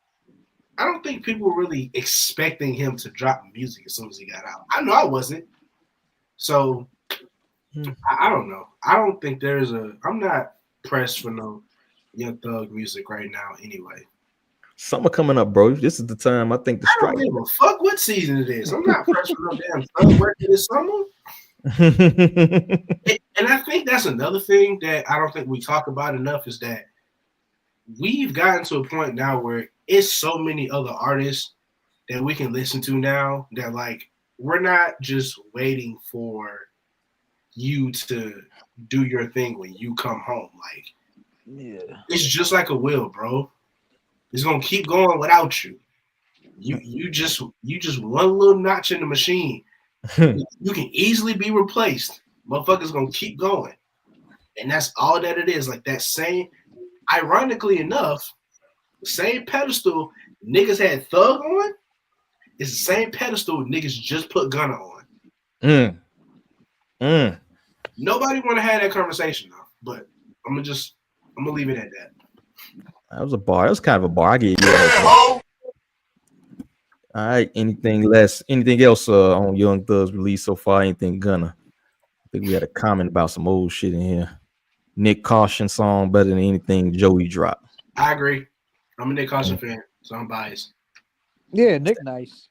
I don't think people were really expecting him to drop music as soon as he got out. I know I wasn't. So I don't know. I don't think I'm not pressed for no Young Thug music right now anyway. Summer coming up, bro. This is the time I think the I strike. don't give a fuck what season it is. I'm not pressed for no damn Thug record this summer. And I think that's another thing that I don't think we talk about enough is that we've gotten to a point now where it's so many other artists that we can listen to now that like we're not just waiting for you to do your thing when you come home. Like, yeah, it's just like a wheel, bro. It's gonna keep going without you. You just one little notch in the machine. You can easily be replaced. Motherfuckers gonna keep going. And that's all that it is. Like that same, ironically enough, the same pedestal niggas had Thug on is the same pedestal niggas just put Gunna on. Nobody want to have that conversation though, but I'm gonna leave it at that. That was a bar. That was kind of a bar. I gave you all right. Anything else on Young Thug's release so far? Anything Gunna? I think we had a comment about some old shit in here. Nick Caution song better than anything Joey dropped. I agree. I'm a Nick Caution fan, so I'm biased. Yeah, Nick nice.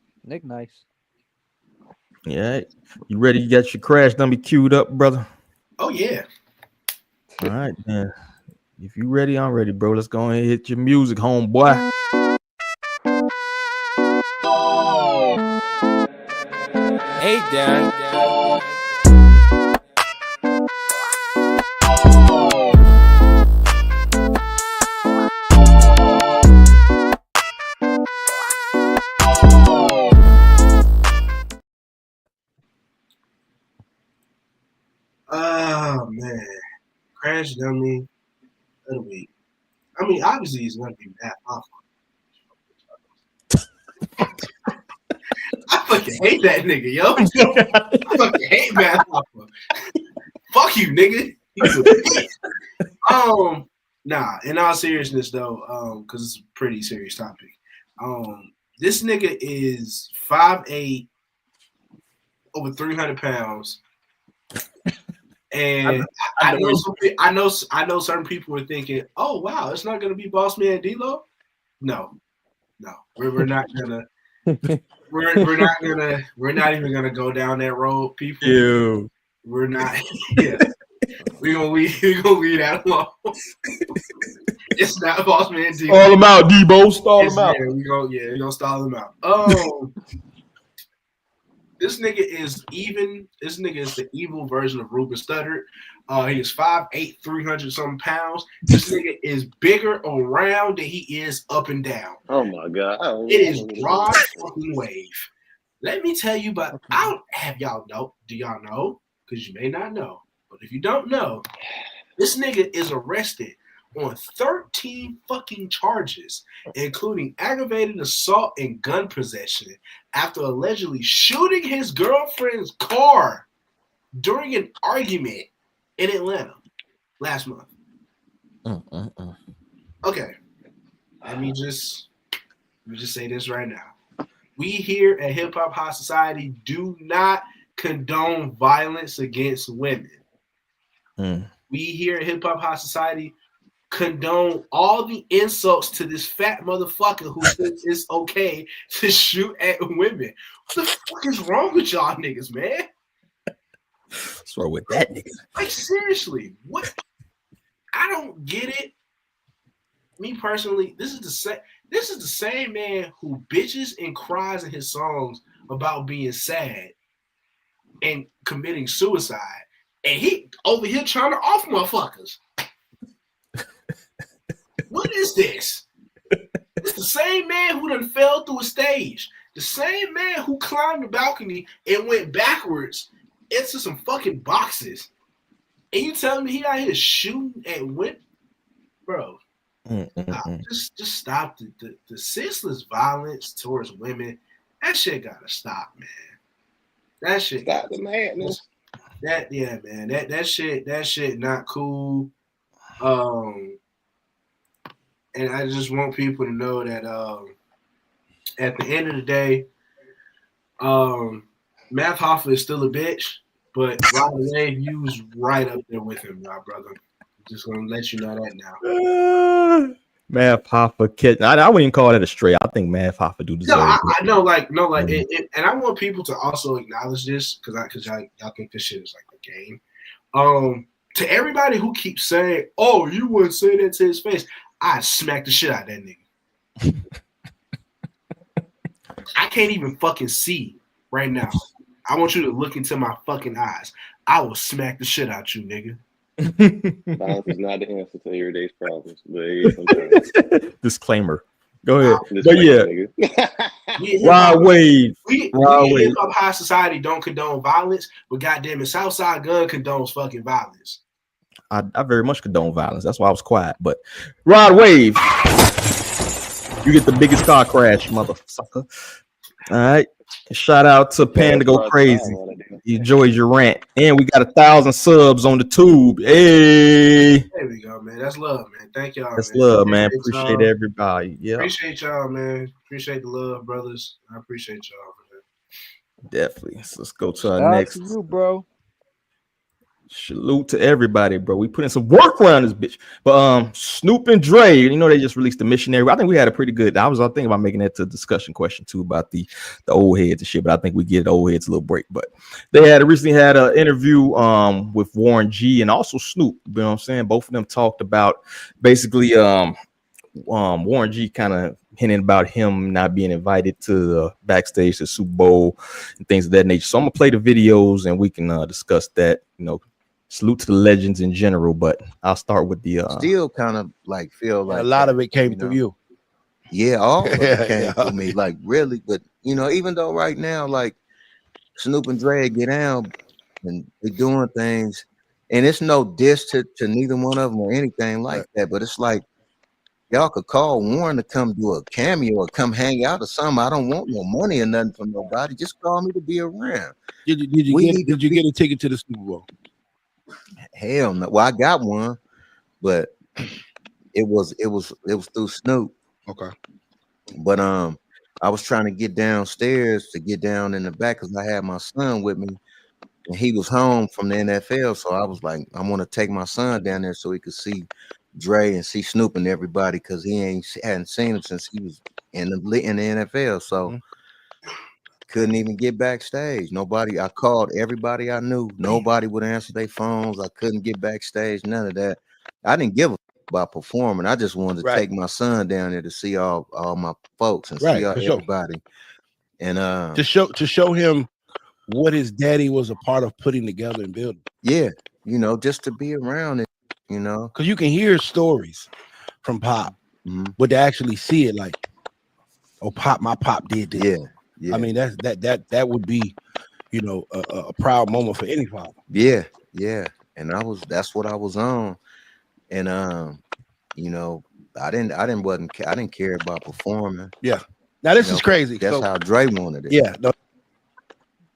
Yeah. You ready? You got your crash dummy queued up, brother? Oh yeah. All right, man. If you ready, I'm ready, bro. Let's go ahead and hit your music, homeboy. Hey, Dad. Oh man, Crash Dummy of the week. I mean, obviously he's gonna be that awful. I fucking hate that nigga, yo. I fucking hate Math Hoffa. Fuck you, nigga. He's a bitch. Nah, in all seriousness though, because it's a pretty serious topic. This nigga is 5'8", over 300 pounds. And I know certain people are thinking, oh wow, it's not gonna be Boss Man D-Lo. No, we're not gonna we're not even gonna go down that road, people. Ew. We're not. Yeah, we're gonna leave that alone. It's not Boss Man D-Lo. Stall him out, Debo. Stall him out. We're gonna stall him out. This nigga is even. This nigga is the evil version of Ruben Studdard. He is 5'8", 300 something pounds. This nigga is bigger around than he is up and down. Oh my god! It is broad fucking wave. Let me tell you about. I don't have y'all know. Do y'all know? Because you may not know. But if you don't know, this nigga is arrested on 13 fucking charges, including aggravated assault and gun possession, after allegedly shooting his girlfriend's car during an argument in Atlanta last month. Okay, let me just say this right now. We here at Hip Hop High Society do not condone violence against women. We here at Hip Hop High Society condone all the insults to this fat motherfucker who thinks it's okay to shoot at women. What the fuck is wrong with y'all niggas, man? What's wrong with that nigga? Like seriously, what? I don't get it. Me personally, this is the same man who bitches and cries in his songs about being sad and committing suicide, and he over here trying to off motherfuckers. What is this? It's the same man who done fell through a stage. The same man who climbed the balcony and went backwards into some fucking boxes. And you telling me he out here shooting at women? Bro. just stop the senseless violence towards women. That shit gotta stop, man. That shit Stop the madness. Man. That shit not cool. And I just want people to know that at the end of the day, Math Hoffa is still a bitch, but Rod Wave, you was right up there with him, my brother. Just gonna let you know that now. Math Hoffa kid. I wouldn't even call that a stray. I think Math Hoffa do deserve. I know, and I want people to also acknowledge this because y'all think this shit is like a game. To everybody who keeps saying, "Oh, you wouldn't say that to his face," I smack the shit out of that nigga. I can't even fucking see right now. I want you to look into my fucking eyes. I will smack the shit out you, nigga. Violence is not the answer to everyday's problems, but it is sometimes. Disclaimer. Go ahead. Disclaimer, Rod Wave. We in Hip Hop Society don't condone violence, but goddamn it, Southside Gun condones fucking violence. I very much condone violence. That's why I was quiet. But Rod Wave, you get the biggest car crash, motherfucker. All right. Shout out to Panda Go Crazy. You enjoyed your rant. And we got 1,000 subs on the tube. Hey. There we go, man. That's love, man. Thank y'all. That's love, man. Appreciate everybody. Yeah. Appreciate y'all, man. Appreciate the love, brothers. I appreciate y'all for that. Definitely. So let's go to our next. To you, bro. Salute to everybody, bro. We put in some work around this bitch. But Snoop and Dre, you know, they just released the Missionary. I think we had a pretty good. I was thinking about making that to a discussion question too about the old heads and shit. But I think we give the old heads a little break. But they recently had an interview with Warren G and also Snoop. You know what I'm saying? Both of them talked about basically Warren G kind of hinting about him not being invited to the backstage to Super Bowl and things of that nature. So I'm gonna play the videos and we can discuss that. You know. Salute to the legends in general, but I'll start with the still kind of like feel like a lot of it came through you. Yeah, all of it came through me, like really. But you know, even though right now, like Snoop and Dre get down and they're doing things, and it's no diss to neither one of them or anything like that. But it's like y'all could call Warren to come do a cameo or come hang out or something. I don't want no money or nothing from nobody. Just call me to be around. Did you get a ticket to the Super Bowl? Hell no. Well, I got one, but it was through Snoop. Okay. But I was trying to get downstairs to get down in the back because I had my son with me, and he was home from the NFL. So I was like, I want to take my son down there so he could see Dre and see Snoop and everybody because he hadn't seen him since he was in the NFL. So. Couldn't even get backstage. Nobody. I called everybody I knew. Nobody would answer their phones. I couldn't get backstage. None of that. I didn't give a about performing. I just wanted to take my son down there to see all my folks and see everybody. And to show him what his daddy was a part of putting together and building. Yeah, you know, just to be around it. You know, because you can hear stories from Pop, but to actually see it, like, oh, my pop did this. Yeah. Yeah. I mean, that would be, you know, a proud moment for any father. Yeah, and that's what I was on, and you know, I didn't care about performing. Yeah, now this is crazy. That's how Dre wanted it. Yeah. No.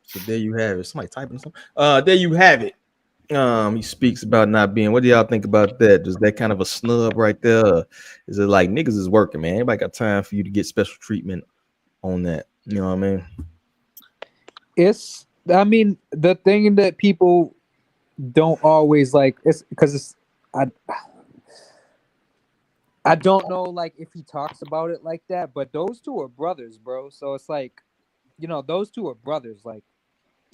So there you have it. Somebody typing something. There you have it. He speaks about not being. What do y'all think about that? Is that kind of a snub right there? Is it like niggas is working, man? Everybody got time for you to get special treatment on that. You know what I mean? I mean, the thing that people don't always like, it's because I don't know, like, if he talks about it like that, but those two are brothers, bro. So it's like, you know, those two are brothers, like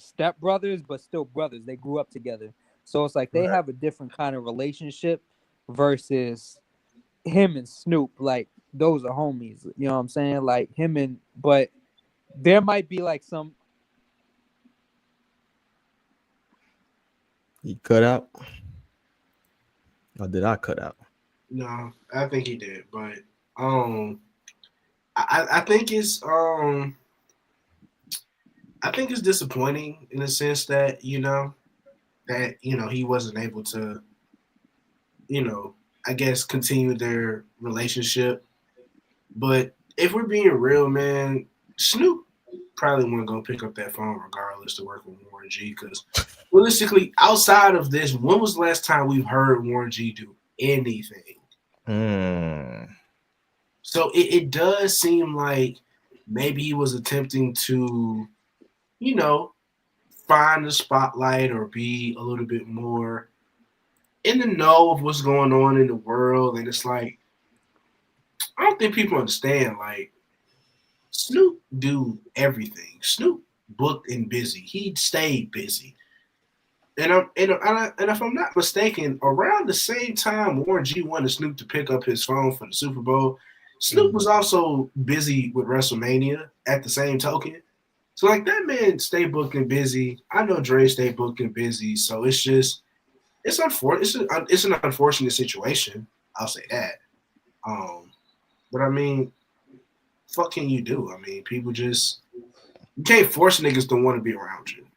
stepbrothers, but still brothers. They grew up together. So it's like they have a different kind of relationship versus him and Snoop. Like, those are homies. You know what I'm saying? Like but there might be like some. He cut out, or did I cut out? No, I think he did, but I think it's disappointing in the sense that he wasn't able to, I guess, continue their relationship But if we're being real, man, Snoop probably wasn't gonna pick up that phone regardless to work with Warren G. Because realistically, outside of this, when was the last time we've heard Warren G do anything? So it does seem like maybe he was attempting to, you know, find the spotlight or be a little bit more in the know of what's going on in the world. And it's like, I don't think people understand, like, Snoop do everything. Snoop booked and busy. He stayed busy. And if I'm not mistaken, around the same time Warren G wanted Snoop to pick up his phone for the Super Bowl, Snoop was also busy with WrestleMania at the same token. So, like, that man stayed booked and busy. I know Dre stayed booked and busy. So it's just, it's unfortunate. It's an unfortunate situation. I'll say that. But I mean, what can you do? I mean, people just, you can't force niggas to want to be around you.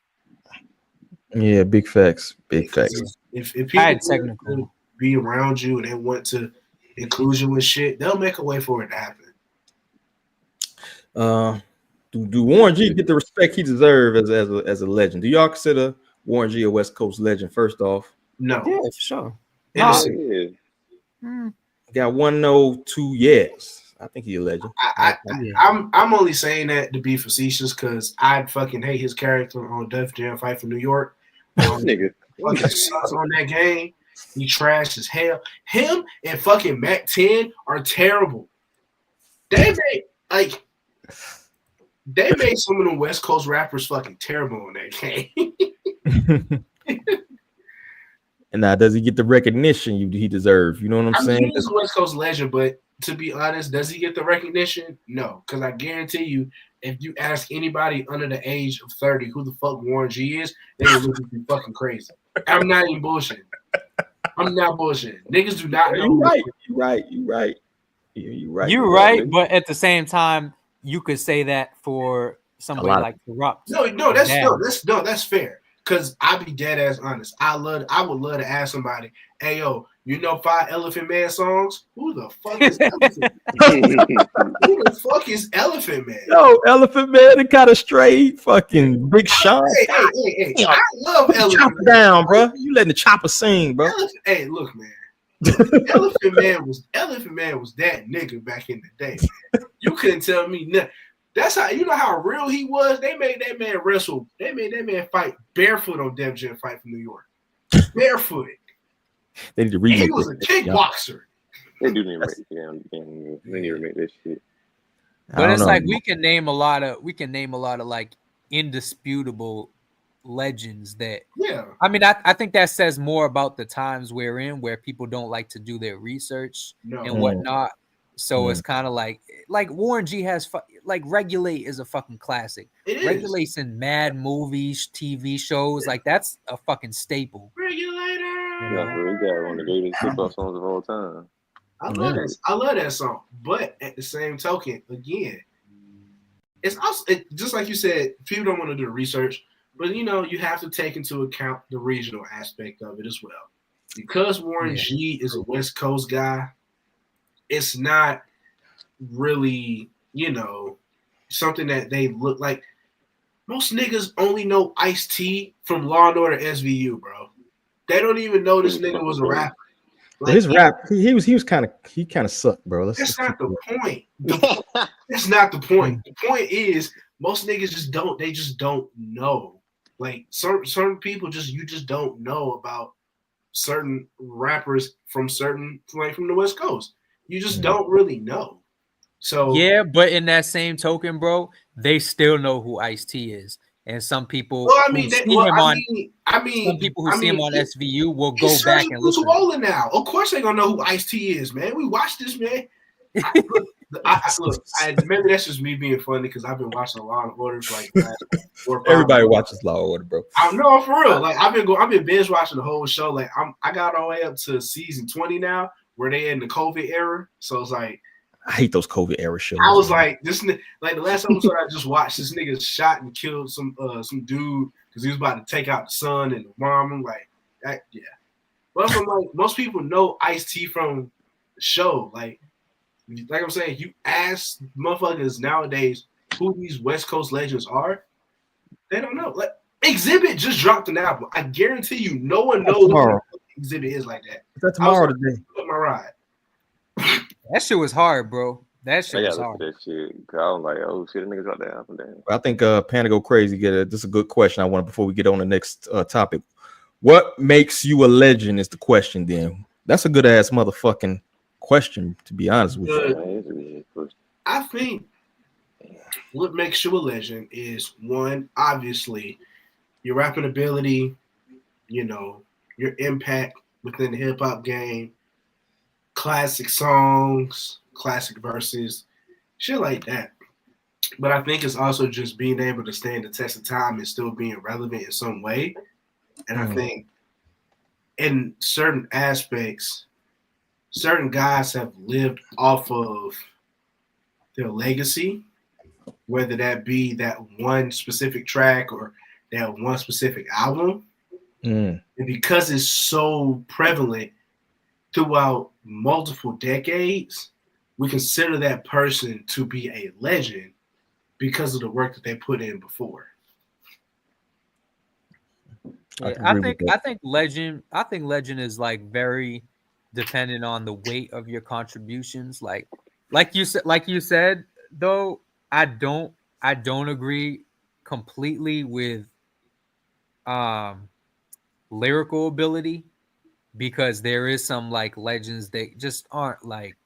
Yeah, big facts. Big facts. If people technically be around you and they want to include you in shit, they'll make a way for it to happen. Do Warren G get the respect he deserves as a legend? Do y'all consider Warren G a West Coast legend? First off, no. Yeah, for sure. Got 1 no, 2 yes. I think he's a legend. I'm only saying that to be facetious because I fucking hate his character on Def Jam Fight for New York. Nigga, fucking sucks on that game. He trash as hell. Him and fucking Mac 10 are terrible. They made some of the West Coast rappers fucking terrible on that game. And now, does he get the recognition he deserves? You know what I'm saying? He's a West Coast legend, but to be honest, does he get the recognition? No, because I guarantee you, if you ask anybody under the age of 30 who the fuck Warren G is, they will look at you fucking crazy. I'm not even bullshitting. I'm not bullshitting. Niggas do not know. You're right, but at the same time, you could say that for somebody like Corrupt. No, that's fair. Cause I be dead ass honest. I would love to ask somebody, hey yo, you know 5 Elephant Man songs? Who the fuck is Elephant Man? Who the fuck is Elephant Man? Yo, Elephant Man, it kind of straight fucking Big Sean. Hey, I love Elephant Man. Down, bro. You letting the chopper sing, bro. Hey, look, man. Elephant Man was that nigga back in the day. Man. You couldn't tell me nothing. That's how, you know how real he was. They made that man wrestle. They made that man fight barefoot on Def Jam Fight for New York. Barefoot. They need to remake. He was a kickboxer. They do need to they need to remake this shit. But it's like we can name a lot of like indisputable legends that. Yeah. I mean, I think that says more about the times we're in, where people don't like to do their research and whatnot. So it's kind of like Warren G has like Regulate is a fucking classic. Regulate's in mad movies, TV shows. Like that's a fucking staple. Regulator. Yeah, we got one of the greatest hip hop songs of all time. I love that song. But at the same token, again, it's also just like you said, people don't want to do the research, but you know, you have to take into account the regional aspect of it as well. Because Warren G is a West Coast guy, it's not really, you know, something that they look like. Most niggas only know Ice-T from Law and Order SVU, bro. They don't even know this nigga was a rapper. Like, his rap, he kind of sucked, bro. That's not the point. That's not the point. The point is most niggas just don't know. Like certain people you just don't know about certain rappers from the West Coast. You just don't really know. So yeah, but in that same token, bro, they still know who Ice-T is. And some people some people who see him on SVU will go back and listen. Now. Of course they're gonna know who Ice-T is, man. We watched this, man. Maybe that's just me being funny because I've been watching Law and Order for like 4 or 5 Everybody watches Law and Order, bro. I know for real. Like I've been binge watching the whole show. Like I got all the way up to season 20 now, where they in the COVID era. So it's like I hate those COVID era shows. I was like, like the last episode I just watched, this nigga shot and killed some dude because he was about to take out the son and the mom. I'm like, yeah. But I'm like, most people know Ice-T from the show. Like, like I'm saying, you ask motherfuckers nowadays who these West Coast legends are, they don't know. Like Exhibit just dropped an album. I guarantee you, no one knows what Exhibit is like that. Is that tomorrow today? My ride. That shit was hard, bro. That shit I was gotta hard. look at that shit. I was like, oh shit, the niggas dropped that album. Damn. I think Panda Go Crazy this is a good question. I want before we get on the next topic. What makes you a legend is the question. Then that's a good ass motherfucking question, to be honest with you. I think what makes you a legend is one, obviously, your rapping ability, you know, your impact within the hip hop game, classic songs, classic verses, shit like that. But I think it's also just being able to stand the test of time and still being relevant in some way. And I think in certain aspects, certain guys have lived off of their legacy, whether that be that one specific track or that one specific album. And because it's so prevalent throughout multiple decades, we consider that person to be a legend because of the work that they put in before. Yeah, I think legend is like very dependent on the weight of your contributions. Like you said though, I don't agree completely with lyrical ability, because there is some like legends that just aren't like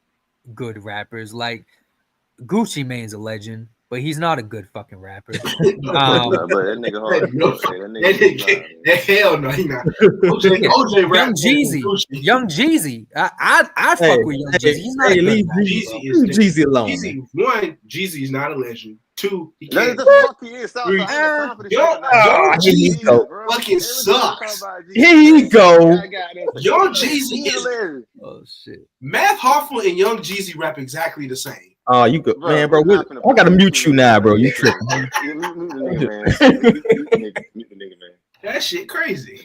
good rappers. Like Gucci Mane's a legend, but he's not a good fucking rapper. But that nigga hard. Hell no, he not. OJ Young Jeezy. I fuck with Young Jeezy. He's not a good rapper. Jeezy alone. Jeezy's not a legend. Two, he can't. Jeezy fucking sucks. Here you go. Young Jeezy is. Oh shit. Math Hoffa and Young Jeezy rap exactly the same. Oh, you good, man, bro. I gotta mute you now, bro. You tripping? That shit crazy.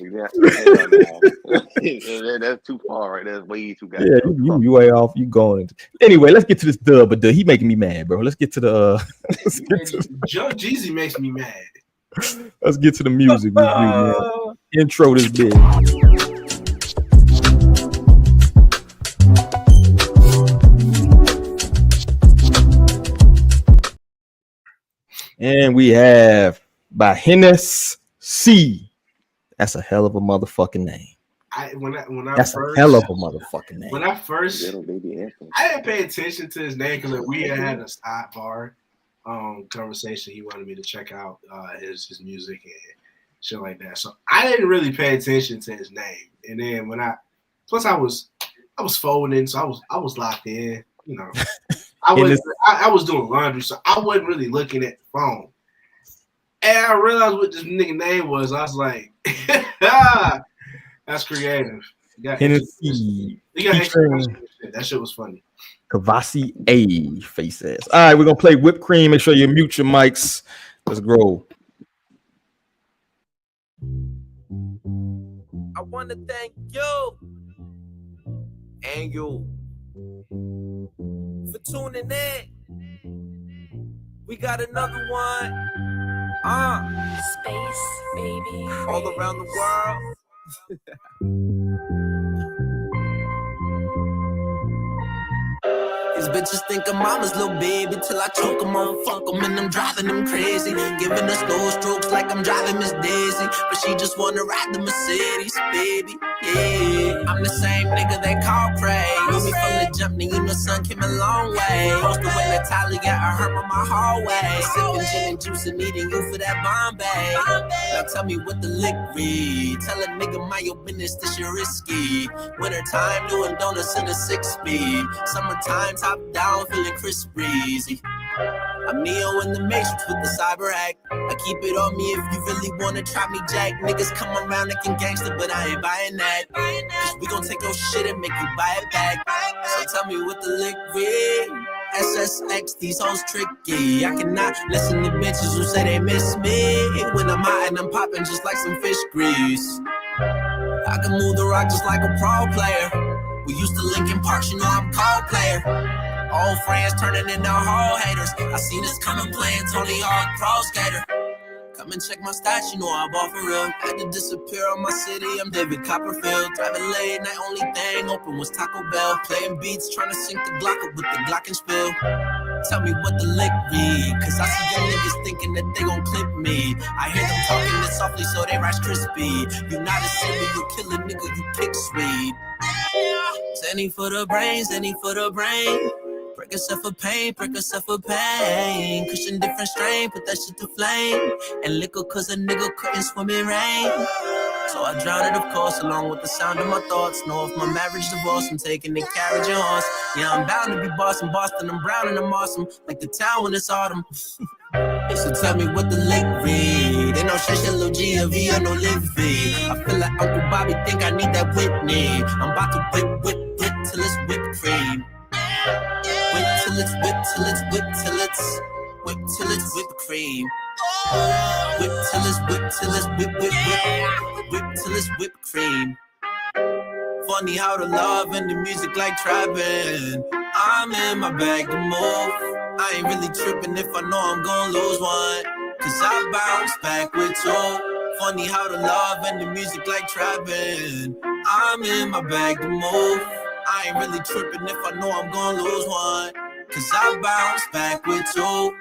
That's too far, right? That's way too guys. Yeah, you way off. You going? Anyway, let's get to this dub. But he making me mad, bro. Let's get to the. Young Jeezy makes me mad. Let's get to the music review, man. Intro this bitch. And we have by Hennessy. That's a hell of a motherfucking name. That's a hell of a motherfucking name. When I first, I didn't pay attention to his name because we had a sidebar conversation. He wanted me to check out his music and shit like that. So I didn't really pay attention to his name. And then when I was folding, so I was locked in. You know, I was doing laundry, so I wasn't really looking at the phone. And I realized what this nigga name was. I was like, that's creative. Hennessy. That shit was funny. Kavasi A face ass. All right, we're gonna play whipped cream. Make sure you mute your mics. Let's grow. I want to thank you and you for tuning in. We got another one. Space, baby. All around the world. These bitches think I'm mama's little baby till I choke them on, fuck them, and I'm driving them crazy. Giving us slow strokes like I'm driving Miss Daisy, but she just wanna ride the Mercedes, baby. Yeah, I'm the same nigga they call Craig. Knew me from the jump, nigga, you know son came a long way. Posted with Natalia, I heard on my hallway. Sipping gin and juice and needing you for that Bombay. Now tell me what the lick read. Tell a nigga mind your business, this shit risky. Winter time, doing donuts in a 6-speed. Summertime, top down, feeling crisp breezy. I'm Neo in the Matrix with the cyber act. I keep it on me if you really wanna try me, Jack. Niggas come around looking gangster, but I ain't buying that. Cause we gon' take your shit and make you buy it back. So tell me what the lick read. SSX, these hoes tricky. I cannot listen to bitches who say they miss me. When I'm hot and I'm popping just like some fish grease. I can move the rock just like a pro player. We used to Linkin Park, you know I'm a call player. Old friends turning into whole haters. I seen this coming playing Tony Hawk Pro Skater. Come and check my stats, you know I'm off for real. Had to disappear on my city, I'm David Copperfield. Driving late night, only thing open was Taco Bell. Playing beats, trying to sync the Glock up with the Glockenspiel. Tell me what the lick be, cause I see young niggas thinking that they gon' clip me. I hear them talking this softly so they rise crispy. You not a serial killer nigga, you pick sweet. Any for the brains, any for the brain. Break yourself for pain, break yourself for pain. Cushion different strain, put that shit to flame. And liquor cause a nigga couldn't swim in rain. So I drowned it, of course, along with the sound of my thoughts. Know if my marriage divorce, I'm taking the carriage and horse. Yeah, I'm bound to be boss in Boston, I'm brown and I'm awesome. Like the town when it's autumn. So tell me what the lake read. Ain't no Shasha, Lil G, or V, or no Livy. I feel like Uncle Bobby think I need that Whitney. I'm about to whip till it's whipped cream. Whip till it's whip till it's whip till it's whip till it's whipped cream. Whip till it's whip till it's whip till it's whipped cream. Funny how the love and the music like trapping. I'm in my bag to move. I ain't really tripping if I know I'm gonna lose one. Cause I bounce back with two. Funny how the love and the music like trapping. I'm in my bag to move. I ain't really tripping if I know I'm gonna lose one. Cause I bounce back with two.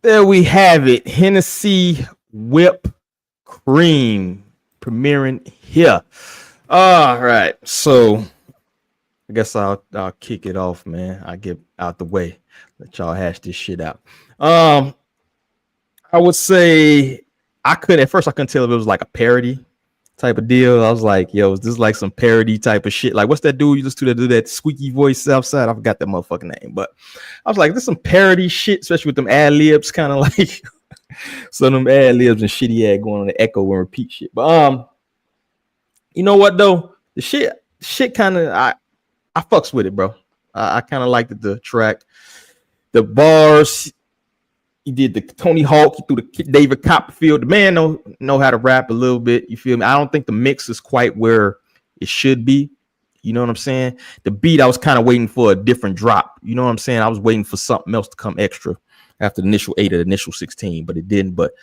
There we have it. Hennessy Whip Cream premiering here. All right. So I guess I'll kick it off, man. I'll get out the way. Let y'all hash this shit out. I would say at first I couldn't tell if it was like a parody type of deal. I was like, yo, is this like some parody type of shit? Like, what's that dude you listen to that do that squeaky voice Southside? I forgot that motherfucking name, but I was like, this some parody shit, especially with them ad libs, kind of like some of them ad libs and shitty ad going on the echo and repeat shit. But you know what though? The shit kind of I fucks with it, bro. I kind of liked the track, the bars. He did the Tony Hawk, he threw the David Copperfield. The man know how to rap a little bit. You feel me? I don't think the mix is quite where it should be. You know what I'm saying? The beat, I was kind of waiting for a different drop. You know what I'm saying? I was waiting for something else to come extra after the initial 8 or the initial 16, but it didn't. But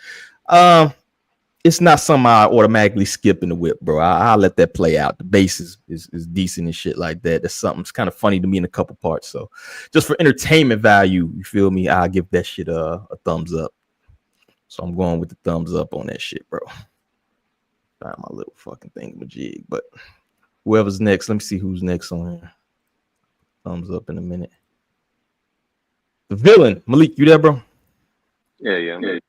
it's not something I automatically skip in the whip, bro. I'll let that play out. The bass is decent and shit like that. That's something that's kind of funny to me in a couple parts. So just for entertainment value, you feel me? I'll give that shit a thumbs up. So I'm going with the thumbs up on that shit, bro. Find my little fucking thingamajig. But whoever's next, let me see who's next on here. Thumbs up in a minute. The villain, Malik, you there, bro? Yeah.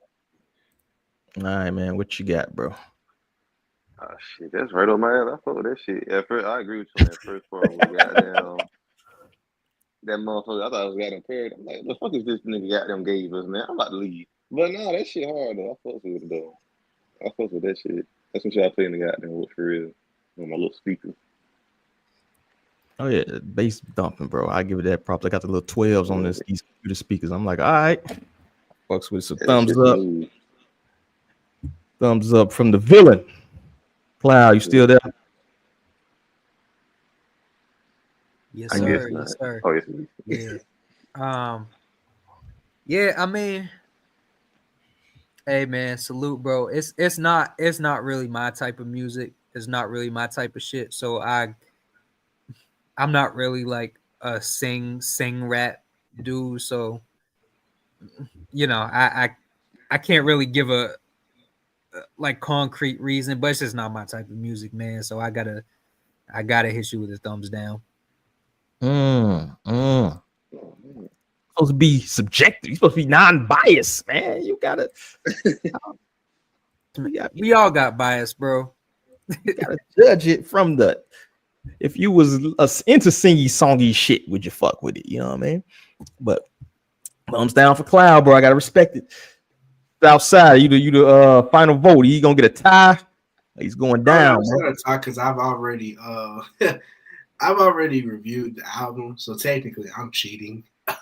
All right, man. What you got, bro? Oh shit, that's right on my ass. I fuck with that shit. At first, I agree with you on that first part. Goddamn, that motherfucker. I thought it was goddamn parody. I'm like, the fuck is this nigga goddamn gave us, man? I'm about to leave. But nah, that shit hard though. I fuck with it though. I fuck with that shit. That's some shit I play in the goddamn wood for real on my little speaker. Oh yeah, bass dumping, bro. I give it that props. I got the little 12s on these computer speakers. I'm like, all right, fucks with some thumbs up. Smooth. Thumbs up from the villain. Cloud, you still there? Yes, sir. Yes, sir. Oh, yes. Yeah. Yeah. I mean, hey, man, salute, bro. It's not really my type of music. It's not really my type of shit. So I'm not really like a sing rap dude. So you know, I can't really give a like concrete reason, but it's just not my type of music, man. So I gotta hit you with a thumbs down. Supposed to be subjective. You're supposed to be non-biased, man. You gotta. We all got bias, bro. You gotta judge it from the. If you was into singy songy shit, would you fuck with it? You know what I mean? But thumbs down for Cloud, bro. I gotta respect it. Outside, you the final vote. He gonna get a tie. He's going down. Because I've already reviewed the album, so technically I'm cheating. This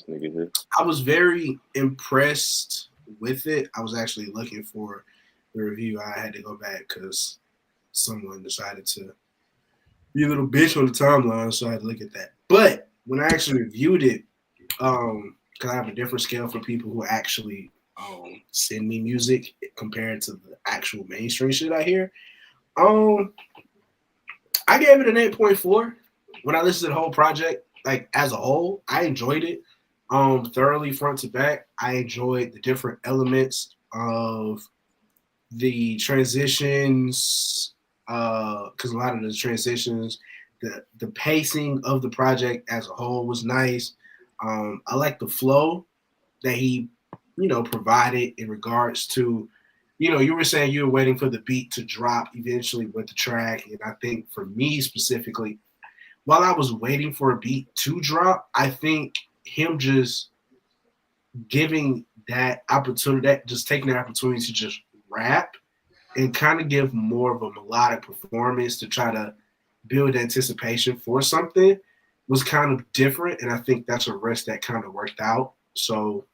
nigga here. I was very impressed with it. I was actually looking for the review. I had to go back because someone decided to be a little bitch on the timeline, so I had to look at that. But when I actually reviewed it, because I have a different scale for people who actually send me music compared to the actual mainstream shit I hear. I gave it an 8.4. When I listened to the whole project, like as a whole, I enjoyed it thoroughly front to back. I enjoyed the different elements of the transitions, because a lot of the transitions, the pacing of the project as a whole was nice. I like the flow that he, provided in regards to, you were saying you were waiting for the beat to drop eventually with the track. And I think for me specifically, while I was waiting for a beat to drop, I think him just giving that opportunity, just taking the opportunity to just rap and kind of give more of a melodic performance to try to build anticipation for something was kind of different. And I think that's a risk that kind of worked out. So,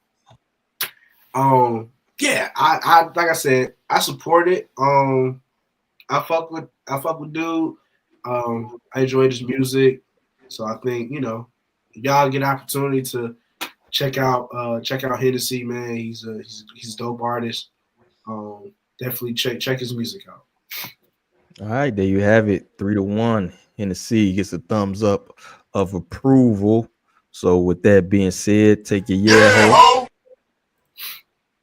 yeah, I like I said, I support it. I fuck with dude. I enjoy his music. So I think, y'all get an opportunity to check out Hennessy, man. He's a dope artist. Definitely check his music out. All right, there you have it. 3-1. Hennessy gets a thumbs up of approval. So with that being said, take your home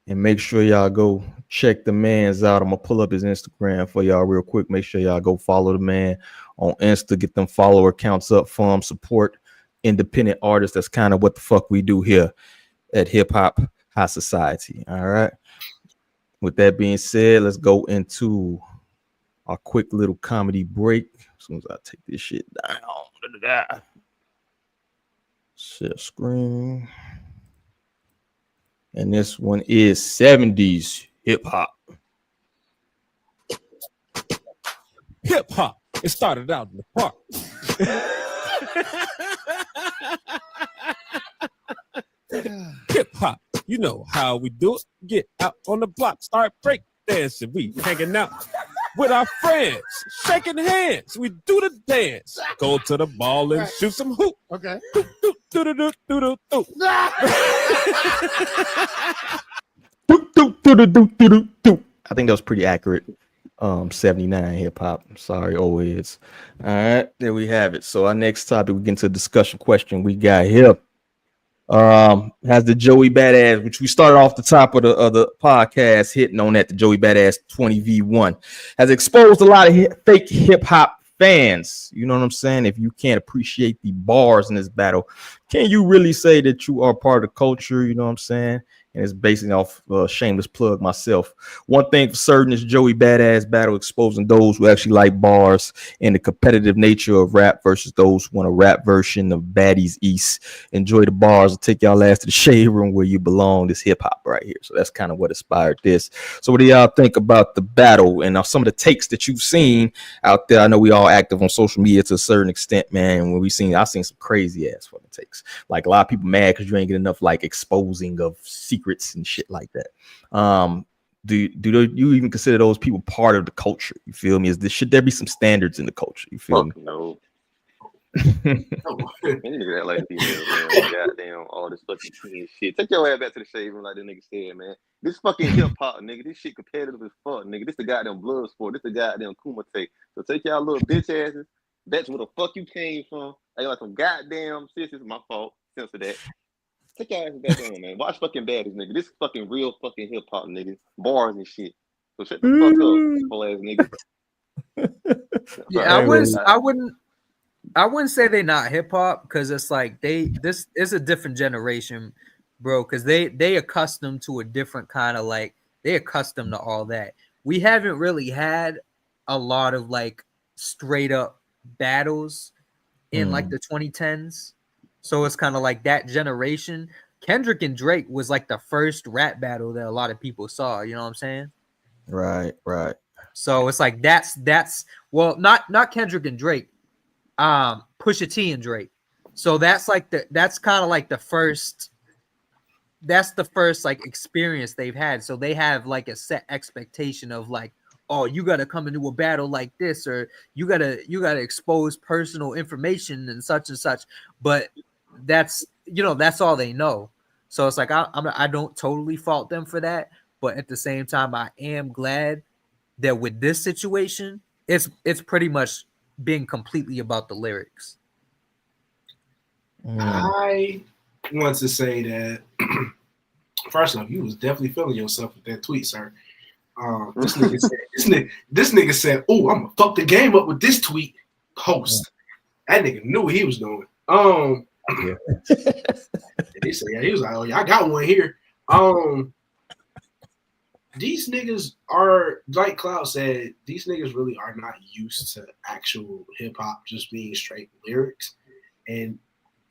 and make sure y'all go check the man's out. I'm gonna pull up his Instagram for y'all real quick. Make sure y'all go follow the man on Insta. Get them follower counts up for him. Support independent artists. That's kind of what the fuck we do here at Hip Hop High Society. All right. With that being said, let's go into our quick little comedy break. As soon as I take this shit down. Share screen. And this one is 70s hip hop. Hip hop. It started out in the park. Hip hop. You know how we do it. Get out on the block, start break dancing. We hanging out with our friends, shaking hands. We do the dance. Go to the ball and shoot some hoop. Okay. I think that was pretty accurate. 79 hip hop. Sorry, always. All right, there we have it. So our next topic, we get into a discussion question we got here. Has the Joey Badass, which we started off the top of the podcast hitting on that, the Joey Badass 20v1 has exposed a lot of fake hip hop fans. You know what I'm saying? If you can't appreciate the bars in this battle, can you really say that you are part of the culture? You know what I'm saying? And it's basing off shameless plug myself. One thing for certain is Joey Badass battle exposing those who actually like bars and the competitive nature of rap versus those who want a rap version of Baddies East. Enjoy the bars. I'll take y'all ass to the shade room where you belong. This hip hop right here. So that's kind of what inspired this. So what do y'all think about the battle and some of the takes that you've seen out there? I know we all active on social media to a certain extent, man. When I've seen some crazy ass fucking takes. Like a lot of people mad because you ain't get enough like exposing of secrets and shit like that. Do you even consider those people part of the culture? You feel me? Should there be some standards in the culture? You feel me? No. Nigga that like females, man. Goddamn, all this fucking teen shit. Take your ass back to the shade room, like the nigga said, man. This fucking hip hop, nigga. This shit competitive as fuck, nigga. This the goddamn blood sport. This the goddamn Kumite. So take y'all little bitch asses. That's where the fuck you came from. I got some goddamn sis. It's my fault. Censor that. Take your ass back on, man. Watch fucking Baddies, nigga. This is fucking real fucking hip hop, nigga. Bars and shit. So shut the fuck up, full ass nigga. Yeah, I wouldn't say they're not hip hop because it's like this is a different generation, bro. Because they accustomed to a different kind of like they accustomed to all that. We haven't really had a lot of like straight up battles in like the 2010s. So it's kind of like that generation. Kendrick and Drake was like the first rap battle that a lot of people saw. You know what I'm saying? Right. So it's like that's well, not Kendrick and Drake, Pusha T and Drake. So that's kind of like the first. That's the first like experience they've had. So they have like a set expectation of like, oh, you got to come into a battle like this, or you got to expose personal information and such, but that's, you know, that's all they know. So it's like I don't totally fault them for that, but at the same time I am glad that with this situation it's pretty much being completely about the lyrics. I want to say that first off, you was definitely feeling yourself with that tweet, sir. This nigga said, "Oh, I'm gonna fuck the game up with this tweet." Post. That nigga knew what he was doing. He said, yeah, he was like, "Oh, yeah, I got one here." These niggas are, like Cloud said, these niggas really are not used to actual hip hop just being straight lyrics, and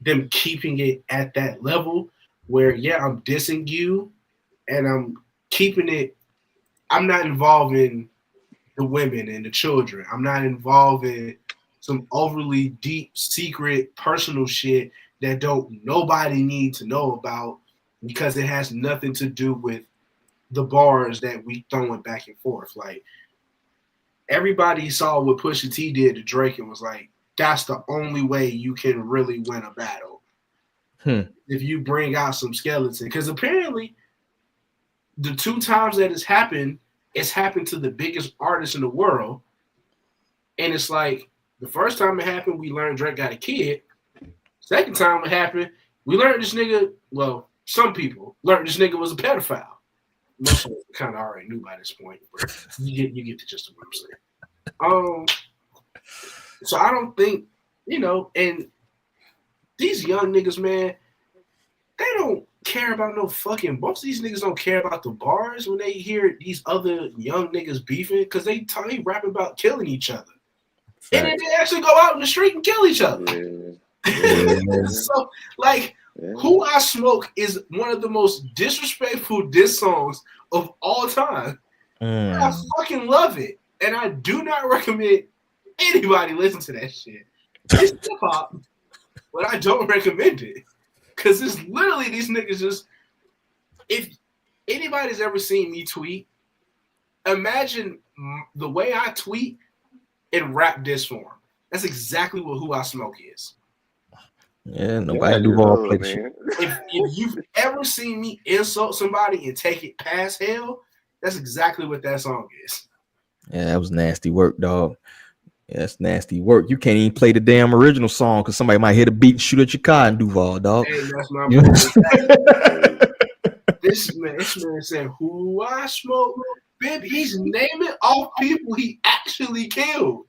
them keeping it at that level where, yeah, I'm dissing you, and I'm keeping it. I'm not involving the women and the children. I'm not involved in some overly deep, secret, personal shit that don't nobody need to know about because it has nothing to do with the bars that we throwing back and forth. Like, everybody saw what Pusha T did to Drake and was like, that's the only way you can really win a battle. If you bring out some skeleton. Because apparently the two times that it's happened to the biggest artists in the world. And it's like, the first time it happened, we learned Drake got a kid. Second time it happened, we learned this nigga, well, some people learned this nigga was a pedophile. Most of us kind of already knew by this point, but you get the gist of what I'm saying. So I don't think, you know, and these young niggas, man, they don't care about no fucking, most of these niggas don't care about the bars when they hear these other young niggas beefing, because they rap about killing each other. And then they actually go out in the street and kill each other. So, like, Who I Smoke is one of the most disrespectful diss songs of all time. I fucking love it. And I do not recommend anybody listen to that shit. It's hip hop, but I don't recommend it. Because it's literally these niggas just, if anybody's ever seen me tweet, imagine the way I tweet in rap diss form. That's exactly what Who I Smoke is. Yeah, nobody do all play shit. If you've ever seen me insult somebody and take it past hell, that's exactly what that song is. Yeah, that was nasty work, dog. Yeah, that's nasty work. You can't even play the damn original song because somebody might hit a beat and shoot at your car in Duval, dog. Hey, that's my point. This man said, "Who I Smoke." Babe, he's naming all people he actually killed.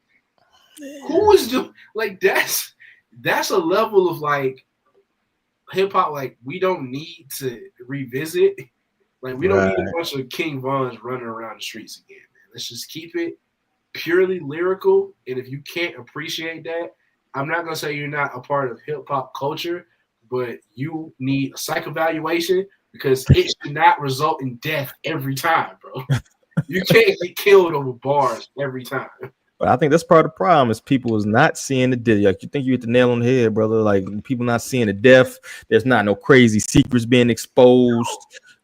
Who is doing like that's a level of like hip hop like we don't need to revisit. Like we don't need a bunch of King Vons running around the streets again, man. Let's just keep it purely lyrical. And if you can't appreciate that, I'm not gonna say you're not a part of hip hop culture, but you need a psych evaluation because it should not result in death every time, bro. You can't get killed over bars every time. But I think that's part of the problem is people is not seeing the death. Like, you think you hit the nail on the head, brother. Like, people not seeing the death. There's not no crazy secrets being exposed.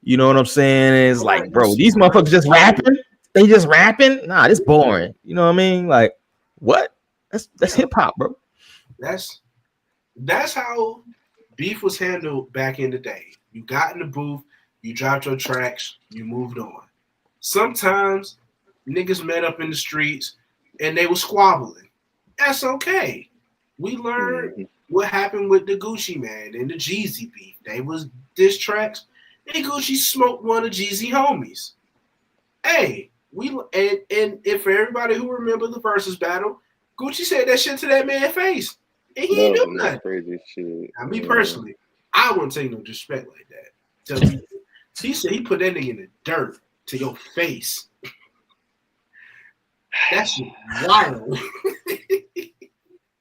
You know what I'm saying? It's like, bro, these motherfuckers just rapping. They just rapping. Nah, this boring. You know what I mean? Like, what? That's hip hop, bro. That's how beef was handled back in the day. You got in the booth, you dropped your tracks, you moved on. Sometimes niggas met up in the streets and they were squabbling. That's okay. We learned what happened with the Gucci Man and the Jeezy beef. They was diss tracks, and Gucci smoked one of Jeezy homies. Hey, and if for everybody who remember the versus battle, Gucci said that shit to that man's face, and he ain't do nothing. Crazy shit. Now, me personally, I wouldn't take no disrespect like that. He said he put that nigga in the dirt to your face. That's wild.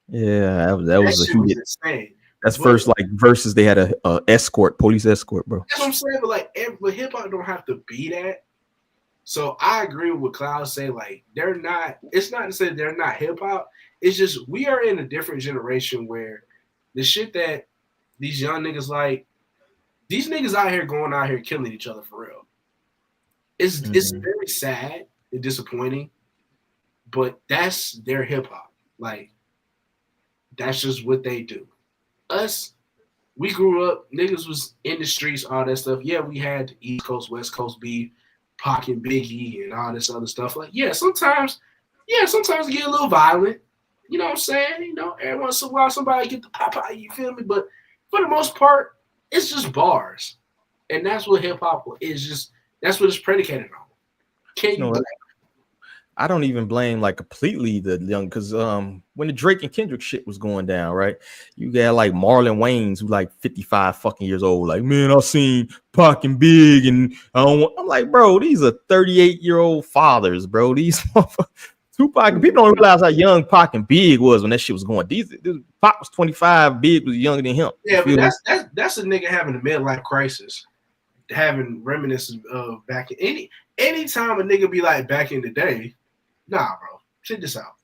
Yeah, that was a huge. Insane. That's first like versus they had a escort, police escort, bro. That's what I'm saying. But like, but hip hop don't have to be that. So I agree with what Cloud say. Like, they're not. It's not to say they're not hip hop. It's just we are in a different generation where the shit that these young niggas like, these niggas out here going out here killing each other for real. It's very sad and disappointing but that's their hip hop. Like, that's just what they do. Us, we grew up, niggas was in the streets, all that stuff. Yeah, we had the East Coast, West Coast beef, Pac and Biggie and all this other stuff. Like, sometimes it get a little violent. You know what I'm saying? You know, every once in a while somebody get the pop out, you feel me? But for the most part, it's just bars. And that's what hip hop is, just that's what it's predicated on. Can you I don't even blame like completely the young, because when the Drake and Kendrick shit was going down, right? You got like Marlon Wayans who like 55 fucking years old. Like, man, I seen Pac and Big, and I'm like, bro, these are 38-year-old fathers, bro. These Tupac, people don't realize how young Pac and Big was when that shit was going. This Pac was 25, Big was younger than him. Yeah, but that's a nigga having a midlife crisis, having reminiscences of back in anytime a nigga be like back in the day. Nah, bro, check this out,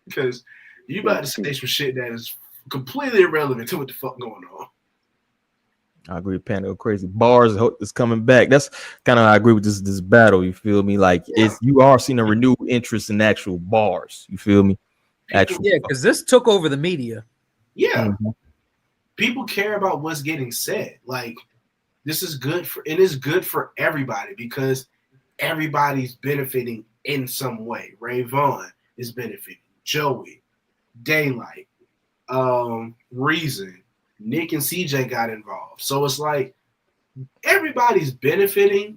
because you about to say some shit that is completely irrelevant to what the fuck going on. I agree with Panda Crazy. Bars is coming back. That's kind of, I agree with this battle. You feel me? Like, you are seeing a renewed interest in actual bars. You feel me? Because this took over the media. Yeah, people care about what's getting said. Like, this is good it is good for everybody, because everybody's benefiting in some way. Ray Vaughn is benefiting, Joey, Daylyt, Reason, Nick and CJ got involved. So it's like everybody's benefiting.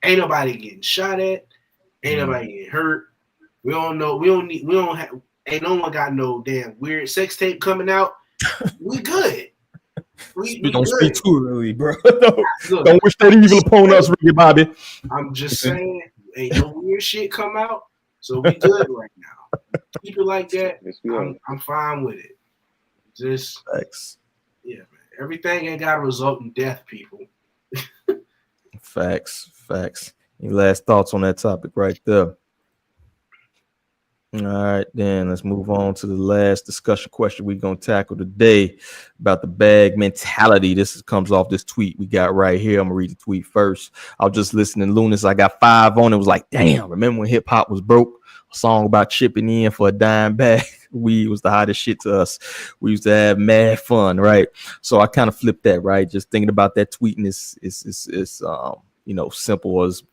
Ain't nobody getting shot at. Ain't nobody getting hurt. We don't know. Ain't no one got no damn weird sex tape coming out. We good. We don't good. speak too early, bro. Don't wish that evil upon us, Ricky Bobby. I'm just saying, ain't no weird shit come out, so we good right now. Keep it like that. I'm fine with it. Just facts. Yeah, man. Everything ain't got to result in death, people. Facts. Any last thoughts on that topic right there? All right, then let's move on to the last discussion question we're going to tackle today about the bag mentality. This comes off this tweet we got right here. I'm going to read the tweet first. I was just listening to Lunas. I got 5 on it. Was like, damn, remember when hip hop was broke? A song about chipping in for a dime bag. Weed was the hottest shit to us. We used to have mad fun, right? So I kind of flipped that, right? Just thinking about that tweet, and it's simple as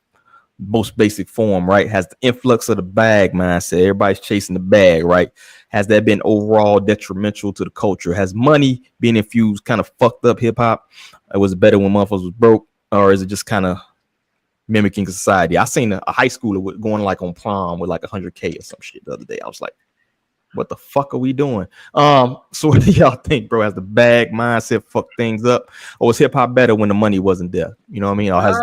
most basic form, right? Has the influx of the bag mindset. Everybody's chasing the bag, right? Has that been overall detrimental to the culture? Has money being infused kind of fucked up hip hop? It was better when motherfuckers was broke, or is it just kind of mimicking society? I seen a high schooler going like on prom with like 100K or some shit the other day. I was like, what the fuck are we doing? So what do y'all think, bro? Has the bag mindset fucked things up, or was hip hop better when the money wasn't there? You know what I mean? Or has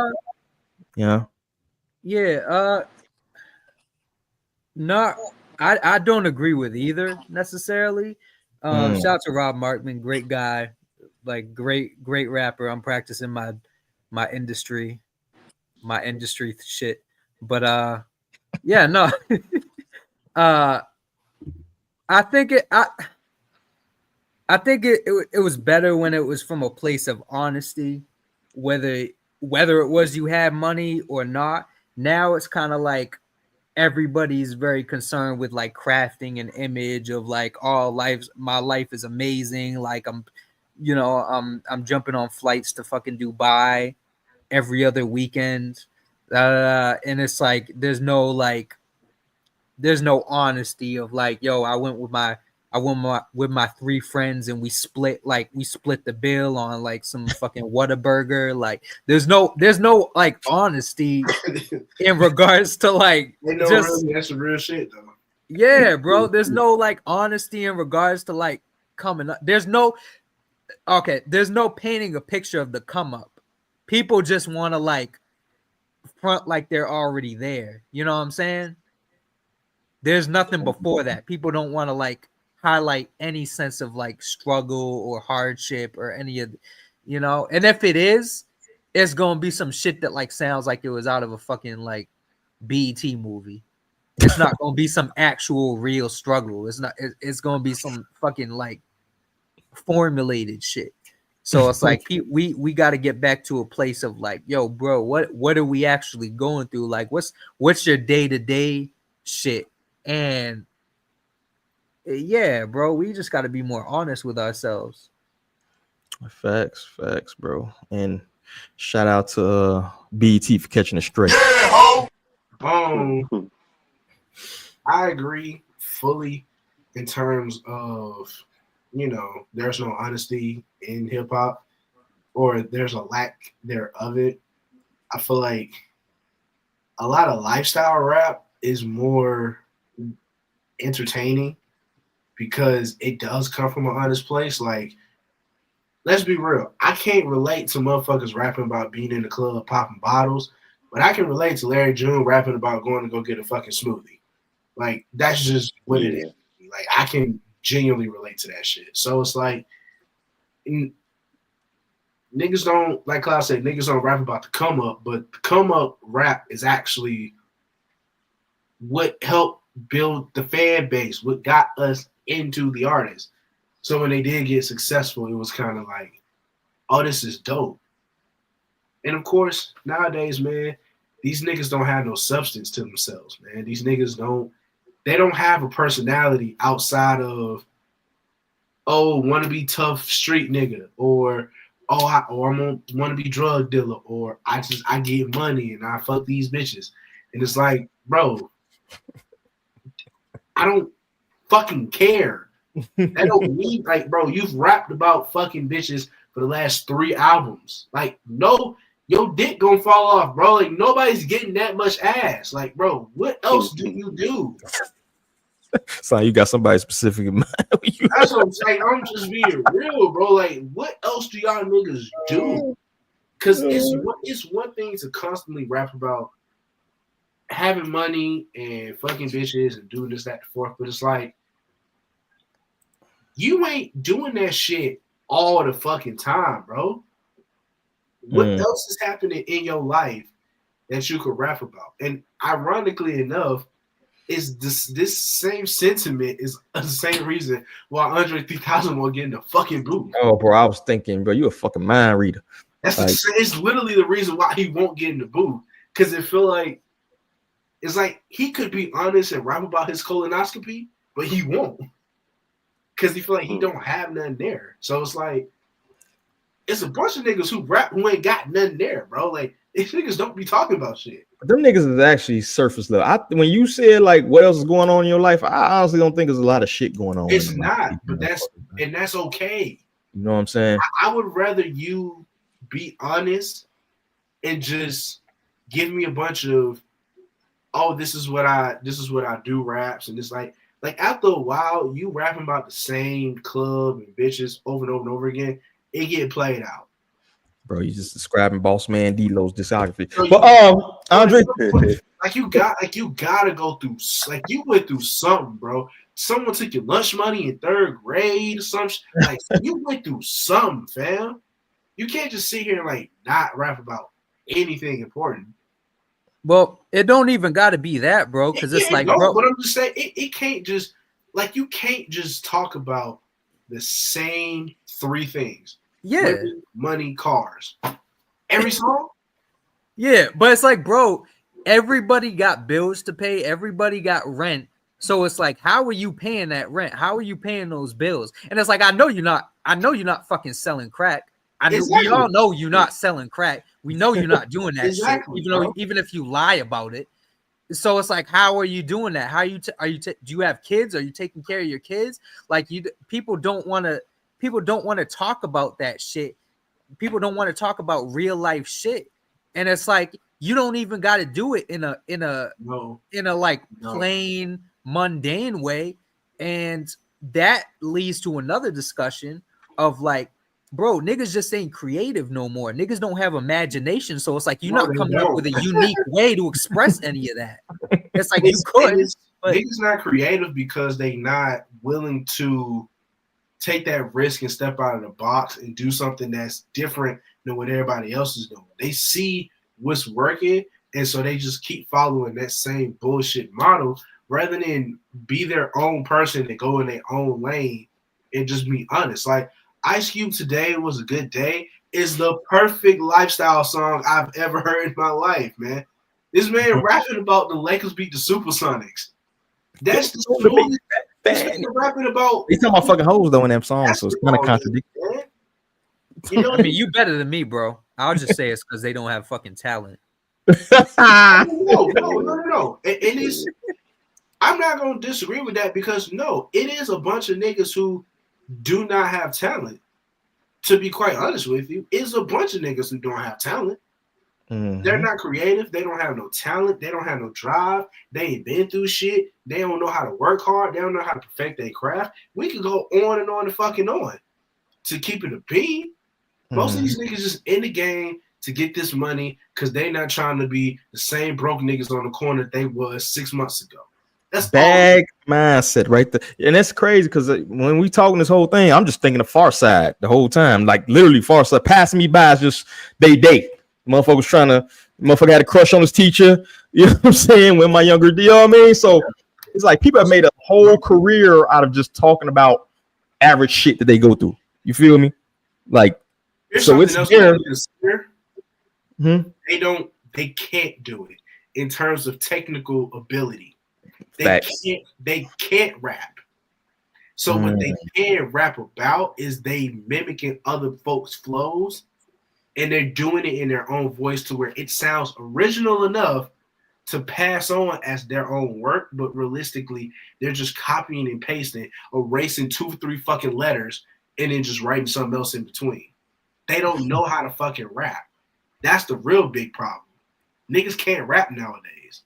no, I don't agree with either necessarily. Shout out to Rob Markman, great guy, like great rapper. I'm practicing my industry shit, but I think it was better when it was from a place of honesty, whether it was you had money or not. Now it's kind of like everybody's very concerned with like crafting an image of like, oh, my life is amazing. Like I'm jumping on flights to fucking Dubai every other weekend. And it's like there's no honesty of like, yo, I went with my 3 friends and we split the bill on like some fucking Whataburger. Like there's no like honesty in regards to like really, that's the real shit though. Yeah, bro. There's no like honesty in regards to like coming up. There's no painting a picture of the come up. People just want to like front like they're already there. You know what I'm saying? There's nothing before that. People don't want to like highlight any sense of like struggle or hardship or any of, and if it is, it's gonna be some shit that like sounds like it was out of a fucking like BET movie. It's not gonna be some actual real struggle. It's gonna be some fucking like formulated shit. So it's like we got to get back to a place of like, yo, bro, what are we actually going through? Like, what's your day-to-day shit? And yeah, bro, we just got to be more honest with ourselves. Facts, bro. And shout out to BET for catching a straight. I agree fully in terms of, there's no honesty in hip hop, or there's a lack thereof it. I feel like a lot of lifestyle rap is more entertaining because it does come from an honest place. Like, let's be real. I can't relate to motherfuckers rapping about being in the club popping bottles, but I can relate to Larry June rapping about going to go get a fucking smoothie. Like, that's just what it is. Like, I can genuinely relate to that shit. So it's like, niggas don't, like Cloud said, niggas don't rap about the come up, but the come up rap is actually what helped build the fan base, what got us into the artist. So when they did get successful, it was kind of like, oh, this is dope. And of course, nowadays, man, these niggas don't have no substance to themselves, man. These niggas don't have a personality outside of, oh, want to be tough street nigga, or I'm want to be drug dealer, or I get money and I fuck these bitches. And it's like, bro, I don't fucking care. That don't mean, like, bro, you've rapped about fucking bitches for the last 3 albums. Like, no, your dick gonna fall off, bro. Like, nobody's getting that much ass. Like, bro, what else do you do? So you got somebody specific in mind. That's what I'm saying. I'm just being real, bro. Like, what else do y'all niggas do? Because it's one thing to constantly rap about having money and fucking bitches and doing this, that, and forth, but it's like, you ain't doing that shit all the fucking time, bro. What else is happening in your life that you could rap about? And ironically enough, is this same sentiment is the same reason why Andre 3000 won't get in the fucking booth. Oh, bro, I was thinking, bro, you a fucking mind reader. It's literally the reason why he won't get in the booth, because it feel like it's like he could be honest and rap about his colonoscopy, but he won't, because he feel like he don't have nothing there. So it's like, it's a bunch of niggas who rap who ain't got nothing there, bro. Like, these niggas don't be talking about shit. Them niggas is actually surface level. When you said like what else is going on in your life, I honestly don't think there's a lot of shit going on. It's not, but that's okay. You know what I'm saying? I would rather you be honest and just give me a bunch of, oh, this is what I do raps, and it's like after a while you rapping about the same club and bitches over and over and over again, it get played out. Bro, you just describing Boss Man D-Lo's discography. So but Andre, you gotta go through, like, you went through something, bro. Someone took your lunch money in 3rd grade or something. Like, you went through something, fam. You can't just sit here and like not rap about anything important. Well, it don't even gotta be that, bro. Because it's like, bro, but I'm just saying it can't just, like, you can't just talk about the same 3 things. Yeah. Women, money, cars. Every song? Yeah, but it's like, bro, everybody got bills to pay, everybody got rent. So it's like, how are you paying that rent? How are you paying those bills? And it's like, I know you're not fucking selling crack. We all know you're not selling crack. We know you're not doing that shit, even if you lie about it. So it's like, how are you doing that? How do you have kids? Are you taking care of your kids? Like, people don't want to talk about that shit. People don't want to talk about real life shit. And it's like, you don't even got to do it in a plain mundane way. And that leads to another discussion of like, bro, niggas just ain't creative no more. Niggas don't have imagination. So it's like, you're not coming up with a unique way to express any of that. It's like, you could. But niggas not creative because they not willing to take that risk and step out of the box and do something that's different than what everybody else is doing. They see what's working, and so they just keep following that same bullshit model rather than be their own person and go in their own lane and just be honest. Like, Ice Cube Today Was a Good Day is the perfect lifestyle song I've ever heard in my life, man. This man rapping about the Lakers beat the Supersonics. That's the story. Rapping about. He's talking about fucking hoes though in them songs, so it's kind of contradictory. You know, I mean, you better than me, bro. I'll just say it's because they don't have fucking talent. No. It is. I'm not gonna disagree with that because no, it is a bunch of niggas who do not have talent. To be quite honest with you, it's a bunch of niggas who don't have talent. Mm-hmm. They're not creative. They don't have no talent. They don't have no drive. They ain't been through shit. They don't know how to work hard. They don't know how to perfect their craft. We could go on and on and fucking on to keep it a beat. Most of these niggas just in the game to get this money because they not trying to be the same broke niggas on the corner they was 6 months ago. That's bag mindset right there. And that's crazy because when we talking this whole thing, I'm just thinking of Far Side the whole time. Like literally Far Side passing me by is just they. Motherfucker had a crush on his teacher. You know what I'm saying? When my younger, you know what I mean? So it's like people have made a whole career out of just talking about average shit that they go through. You feel me? Like, here's so it's there. They can't do it in terms of technical ability. They can't rap. So what they can rap about is they mimicking other folks' flows, and they're doing it in their own voice to where it sounds original enough to pass on as their own work, but realistically, they're just copying and pasting, erasing 2-3 fucking letters, and then just writing something else in between. They don't know how to fucking rap. That's the real big problem. Niggas can't rap nowadays.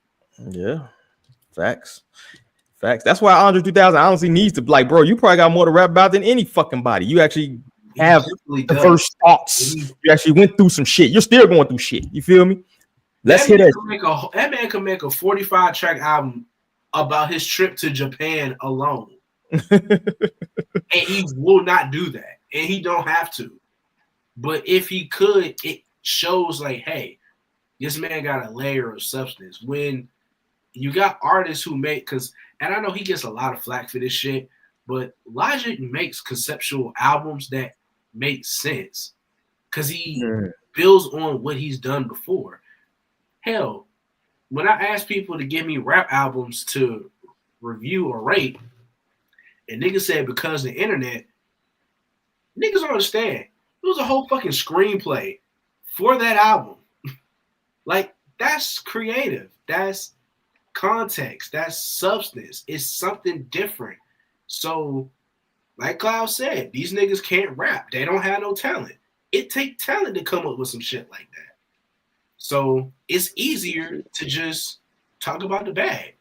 Yeah. Facts. That's why Andre 3000 honestly needs to, like, bro, you probably got more to rap about than any fucking body. You actually have the first thoughts. You actually went through some shit. You're still going through shit. You feel me? Let's hear that. That man can make a 45-track album about his trip to Japan alone. And he will not do that. And he don't have to. But if he could, it shows like, hey, this man got a layer of substance. When you got artists who make, and I know he gets a lot of flack for this shit, but Logic makes conceptual albums that make sense because he builds on what he's done before. Hell, when I ask people to give me rap albums to review or rate, and niggas said because of the internet, niggas don't understand. It was a whole fucking screenplay for that album. Like, that's creative. That's context. That's substance. It's something different. So, like Cloud said, these niggas can't rap. They don't have no talent. It takes talent to come up with some shit like that. So, it's easier to just talk about the bag.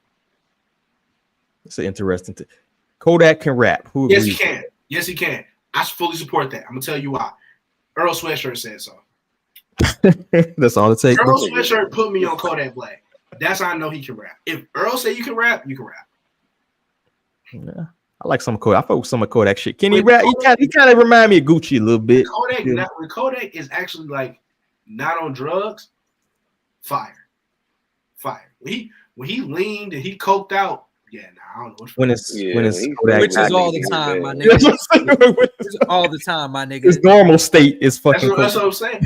It's an interesting thing. Kodak can rap. Who yes, he can. Yes, he can. I fully support that. I'm going to tell you why. Earl Sweatshirt said so. That's all it takes. Earl Sweatshirt put me on Kodak Black. That's how I know he can rap. If Earl say you can rap, you can rap. Yeah, I like some Kodak. I fuck with some of Kodak shit. Can he rap? He kind of remind me of Gucci a little bit. When Kodak is actually like not on drugs, fire. When he leaned and he coked out, yeah, I don't know. When it's Kodak, which is all the time, my nigga. It's all the time, my nigga. His normal state is fucking. That's what I'm saying.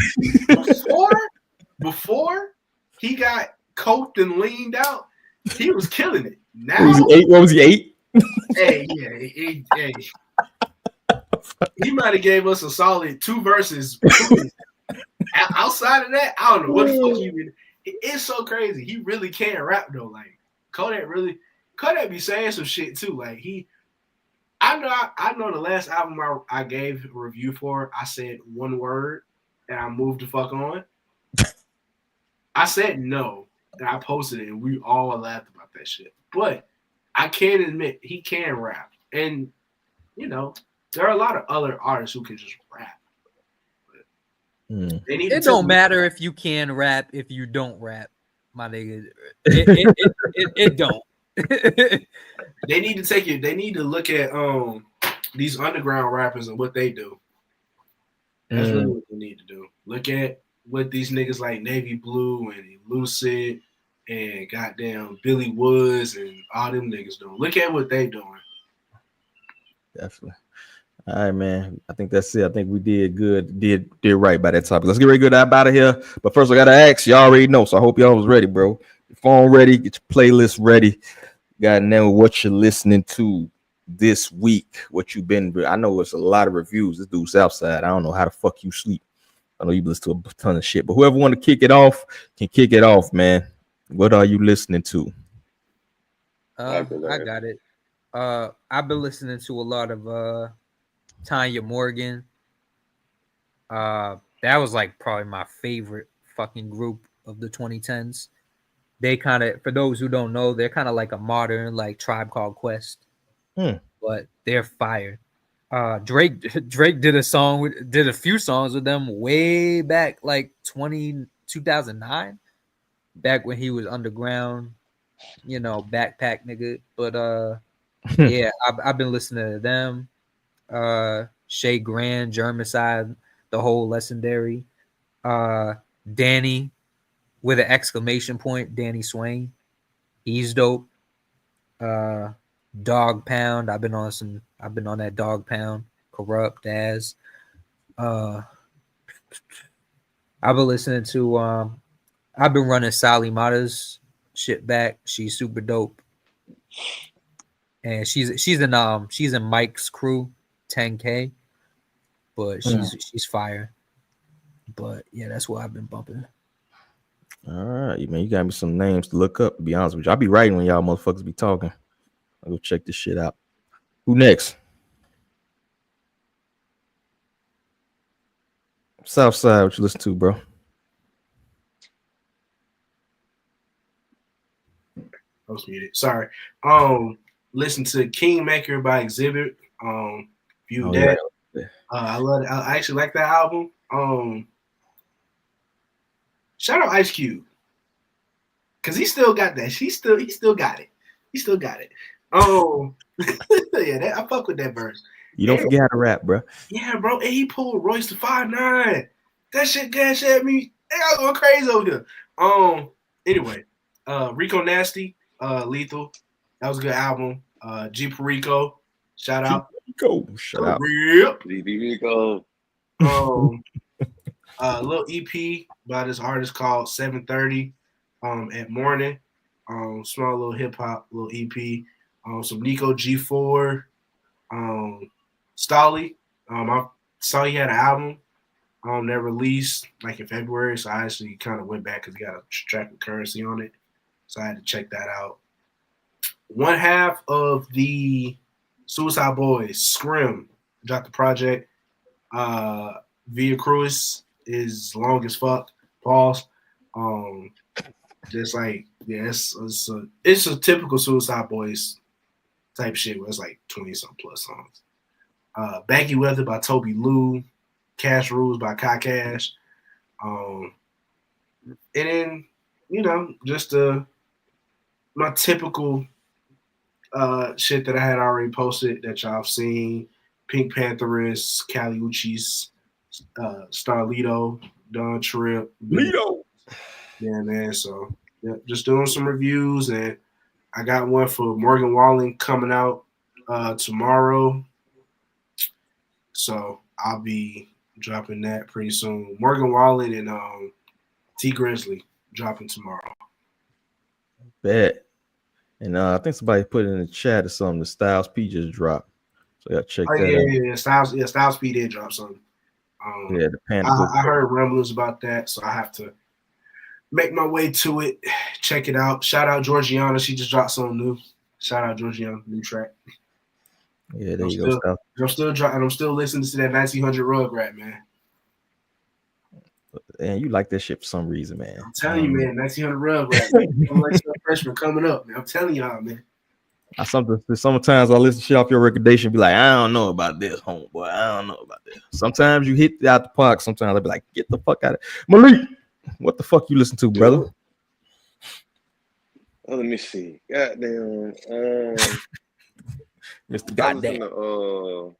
Before he got coked and leaned out, he was killing it. Now what was he 8? Hey. He might have gave us a solid 2 verses. Outside of that, I don't know what the fuck he been. It's so crazy. He really can't rap though. Like Kodak be saying some shit too. Like I know the last album I gave a review for, I said one word and I moved the fuck on. I said no and I posted it and we all laughed about that shit. But I can admit he can rap. And you know, there are a lot of other artists who can just rap. It don't matter if you can rap if you don't rap, my nigga. It don't. They need to take it. They need to look at these underground rappers and what they do. That's really what they need to do. Look at what these niggas like Navy Blue and Lucid and goddamn Billy Woods and all them niggas doing. Look at what they doing. Definitely. All right, man. I think that's it. I think we did good. Did right by that topic. Let's get ready to get out of here. But first, I gotta ask. Y'all already know, so I hope y'all was ready, bro. Your phone ready. Get your playlist ready. God damn, what you're listening to this week? What you been? I know it's a lot of reviews. This dude Southside. I don't know how the fuck you sleep. I know you listen to a ton of shit, but whoever want to kick it off can kick it off, man. What are you listening to? I got it. I've been listening to a lot of Tanya Morgan. That was like probably my favorite fucking group of the 2010s. They kind of, for those who don't know, they're kind of like a modern like Tribe Called Quest, but they're fire. Drake did a few songs with them way back like 2009, back when he was underground, backpack nigga. But yeah, I've been listening to them. Shay Grand, Germicide, the whole legendary. Danny with an exclamation point, Danny Swain. He's dope. Dog Pound. I've been on that Dog Pound. Corrupt as. I've been listening to I've been running Sally Mata's shit back. She's super dope. And she's in Mike's crew, 10K. But she's fire. But yeah, that's what I've been bumping. All right, man. You got me some names to look up, to be honest with you. I'll be writing when y'all motherfuckers be talking. I'll go check this shit out. Who next? Southside, what you listen to, bro? I was muted. Sorry. Listen to Kingmaker by Exhibit. View that. Yeah. I love it. I actually like that album. Shout out Ice Cube. Cause he still got that. He still got it. He still got it. Yeah, I fuck with that verse. You don't forget how to rap, bro. Yeah, bro. And he pulled Royce to 5'9". That shit gas at me. They all going crazy over here. Anyway, Rico Nasty, Lethal. That was a good album. G Perico. Shout out. Rico. Shout out. Rico. Little EP by this artist called 730 at Morning. Small little hip hop little EP. Some Nico G4. Stolly. I saw he had an album that released like in February, so I actually kind of went back because he got a track of Currency on it, so I had to check that out. One half of the Suicide Boys, Scrim, dropped the project. Via Cruz is long as fuck. Pause. Just like, yeah, it's a typical Suicide Boys type shit where it's like 20-something plus songs. Baggy Weather by Toby Lou. Cash Rules by Kai Cash. And then, just my typical shit that I had already posted that y'all have seen. Pink Pantherist, Cali Uchis, Starlito, Don Trip. Lito. Yeah, man. So, yeah, just doing some reviews. And I got one for Morgan Wallen coming out tomorrow. So, I'll be dropping that pretty soon. Morgan Wallen and T Grizzly dropping tomorrow. Bet. And I think somebody put it in the chat or something. The Styles P just dropped. So y'all check that out. Yeah, Styles P did drop something. Yeah, the Panic. I heard rumblings about that, so I have to make my way to it. Check it out. Shout out Georgiana. She just dropped something new. Shout out Georgiana, new track. Yeah, there you go. I'm still listening to that 1900 Rugrat, man. And you like that shit for some reason, man. I'm telling you, man, 1900 Rugrat. I'm like freshman coming up, man. I'm telling y'all, man. Sometimes I listen to shit off your recommendation, be like, I don't know about this, homeboy. I don't know about this. Sometimes you hit out the park. Sometimes I'll be like, get the fuck out of it. Malik, what the fuck you listen to, brother? Oh, let me see. Goddamn. Mr. Goddamn.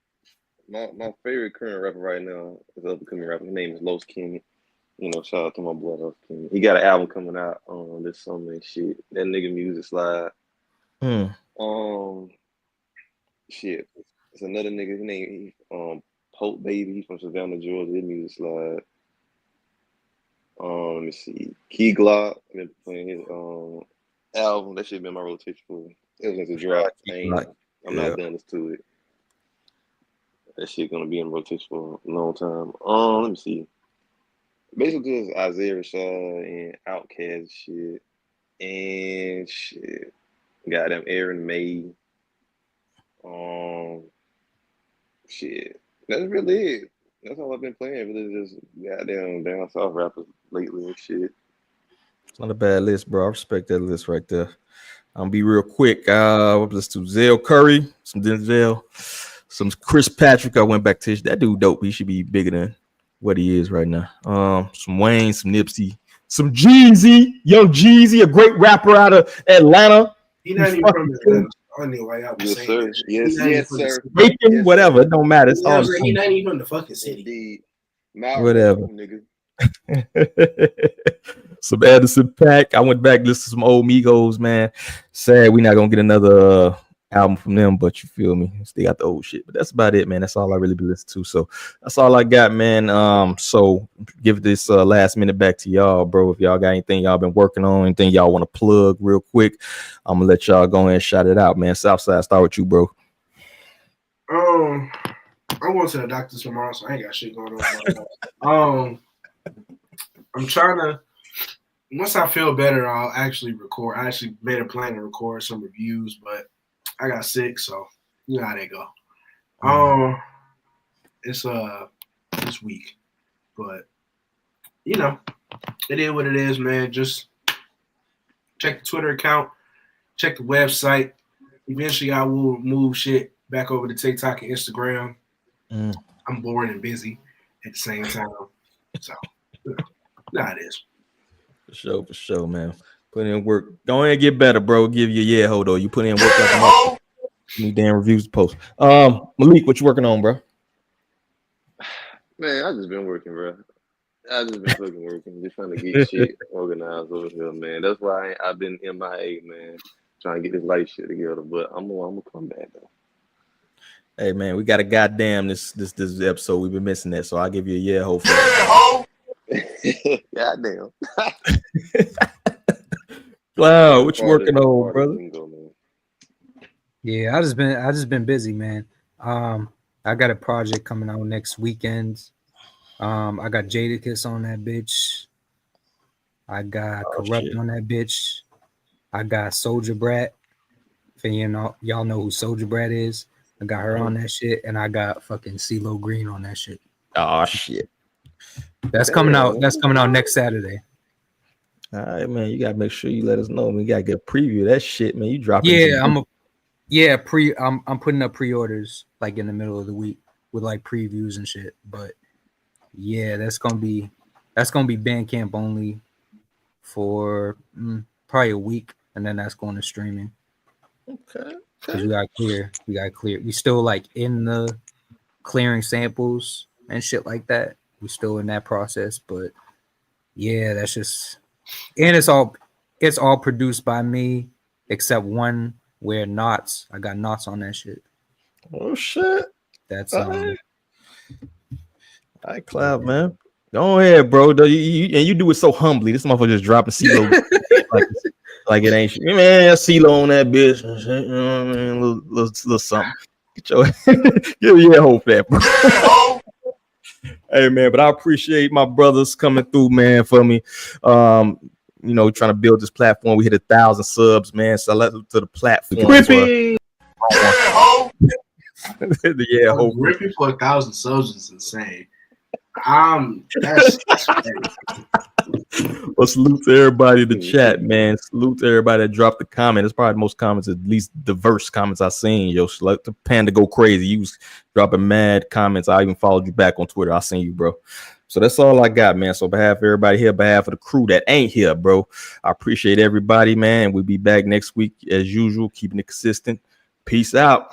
My favorite current rapper right now is an upcoming rapper. His name is Los King. Shout out to my boy Los King. He got an album coming out this summer and shit. That nigga music slide. Shit. It's another nigga. His name Pope Baby. He's from Savannah, Georgia. His music slide. Let me see. Key Glock. I've been playing his album. That shit been my rotation for It was just a drop. I'm not done to it. That shit gonna be in rotation for a long time. Let me see. Basically, just Isaiah Rashad and Outkast shit, and shit. Got them Aaron May. Shit. That's really it. That's all I've been playing. Really, just goddamn down south rappers lately and shit. It's not a bad list, bro. I respect that list right there. I'm gonna be real quick. Let's do Zell Curry, some Denzel, some Chris Patrick. I went back to that dude. Dope. He should be bigger than what he is right now. Some Wayne, some Nipsey, some Jeezy, young Jeezy, a great rapper out of Atlanta. He's not even from Atlanta. I don't know why y'all Yes, saying sir. that. Yes, sir. Bacon, Yes, whatever. sir. It don't matter. It's all He's not even from the fucking city. Whatever. Nigga. Some Anderson .Paak. I went back, listened to some old Migos, man. Sad we're not gonna get another album from them, but you feel me? They got the old shit. But that's about it, man. That's all I really be listening to. So that's all I got, man. So give this last minute back to y'all, bro. If y'all got anything y'all been working on, anything y'all want to plug real quick, I'm gonna let y'all go ahead and shout it out, man. Southside, start with you, bro. I'm going to the doctor tomorrow, so I ain't got shit going on. I'm trying to. Once I feel better, I'll actually record. I actually made a plan to record some reviews, but I got sick, so you know how they go. It's this week, but you know, it is what it is, man. Just check the Twitter account, check the website. Eventually, I will move shit back over to TikTok and Instagram. I'm bored and busy at the same time, so you know how it is. For sure, man. Put in work. Go ahead and get better, bro. Give you a yeah, hold on. You put in work like a motherfucker. Need damn reviews to post. Malik, what you working on, bro? Man, I just been working, bro. I just been fucking working, just trying to get shit organized over here, man. That's why I've been MIA, man, trying to get this life shit together. But I'm gonna come back though. Hey, man, we got a goddamn this episode. We've been missing that, so I'll give you a yeah, hopefully. Goddamn. Wow, what you working on, brother? Yeah, I just been busy, man. I got a project coming out next weekend. I got Jadakiss on that bitch. I got Corrupt on that bitch. I got Soldier Brat. If y'all know who Soldier Brat is. I got her on that shit, and I got fucking CeeLo Green on that shit. Oh shit. That's coming out. That's coming out next Saturday. All right, man. You gotta make sure you let us know. We gotta get a preview of that shit, man. You dropping? Yeah, I'm putting up pre-orders like in the middle of the week with like previews and shit. But yeah, that's gonna be Bandcamp only for probably a week, and then that's going to streaming. Okay. Because we got clear. We still like in the clearing samples and shit like that. We're still in that process, but yeah, that's just, and it's all produced by me except one where I got Knots on that shit. Oh shit. That's all right, Cloud, man. Go ahead, bro. You do it so humbly. This motherfucker just dropping CeeLo like it ain't shit. Man, CeeLo on that bitch. You know what I mean? Little something. Get your give you a hope for that, bro. Hey, man, but I appreciate my brothers coming through, man, for me. You know, trying to build this platform. We hit 1,000 subs, man. So let's to the platform. Yeah, hope. Ripping for 1,000 subs is insane. That's well, salute to everybody in the chat, man. Salute to everybody that dropped the comment. It's probably the most comments, at least diverse comments I've seen. Yo, let the Panda go crazy. You was dropping mad comments. I even followed you back on Twitter. I seen you, bro. So that's all I got, man. So on behalf of everybody here, on behalf of the crew that ain't here, bro, I appreciate everybody, man. We'll be back next week as usual, keeping it consistent. Peace out.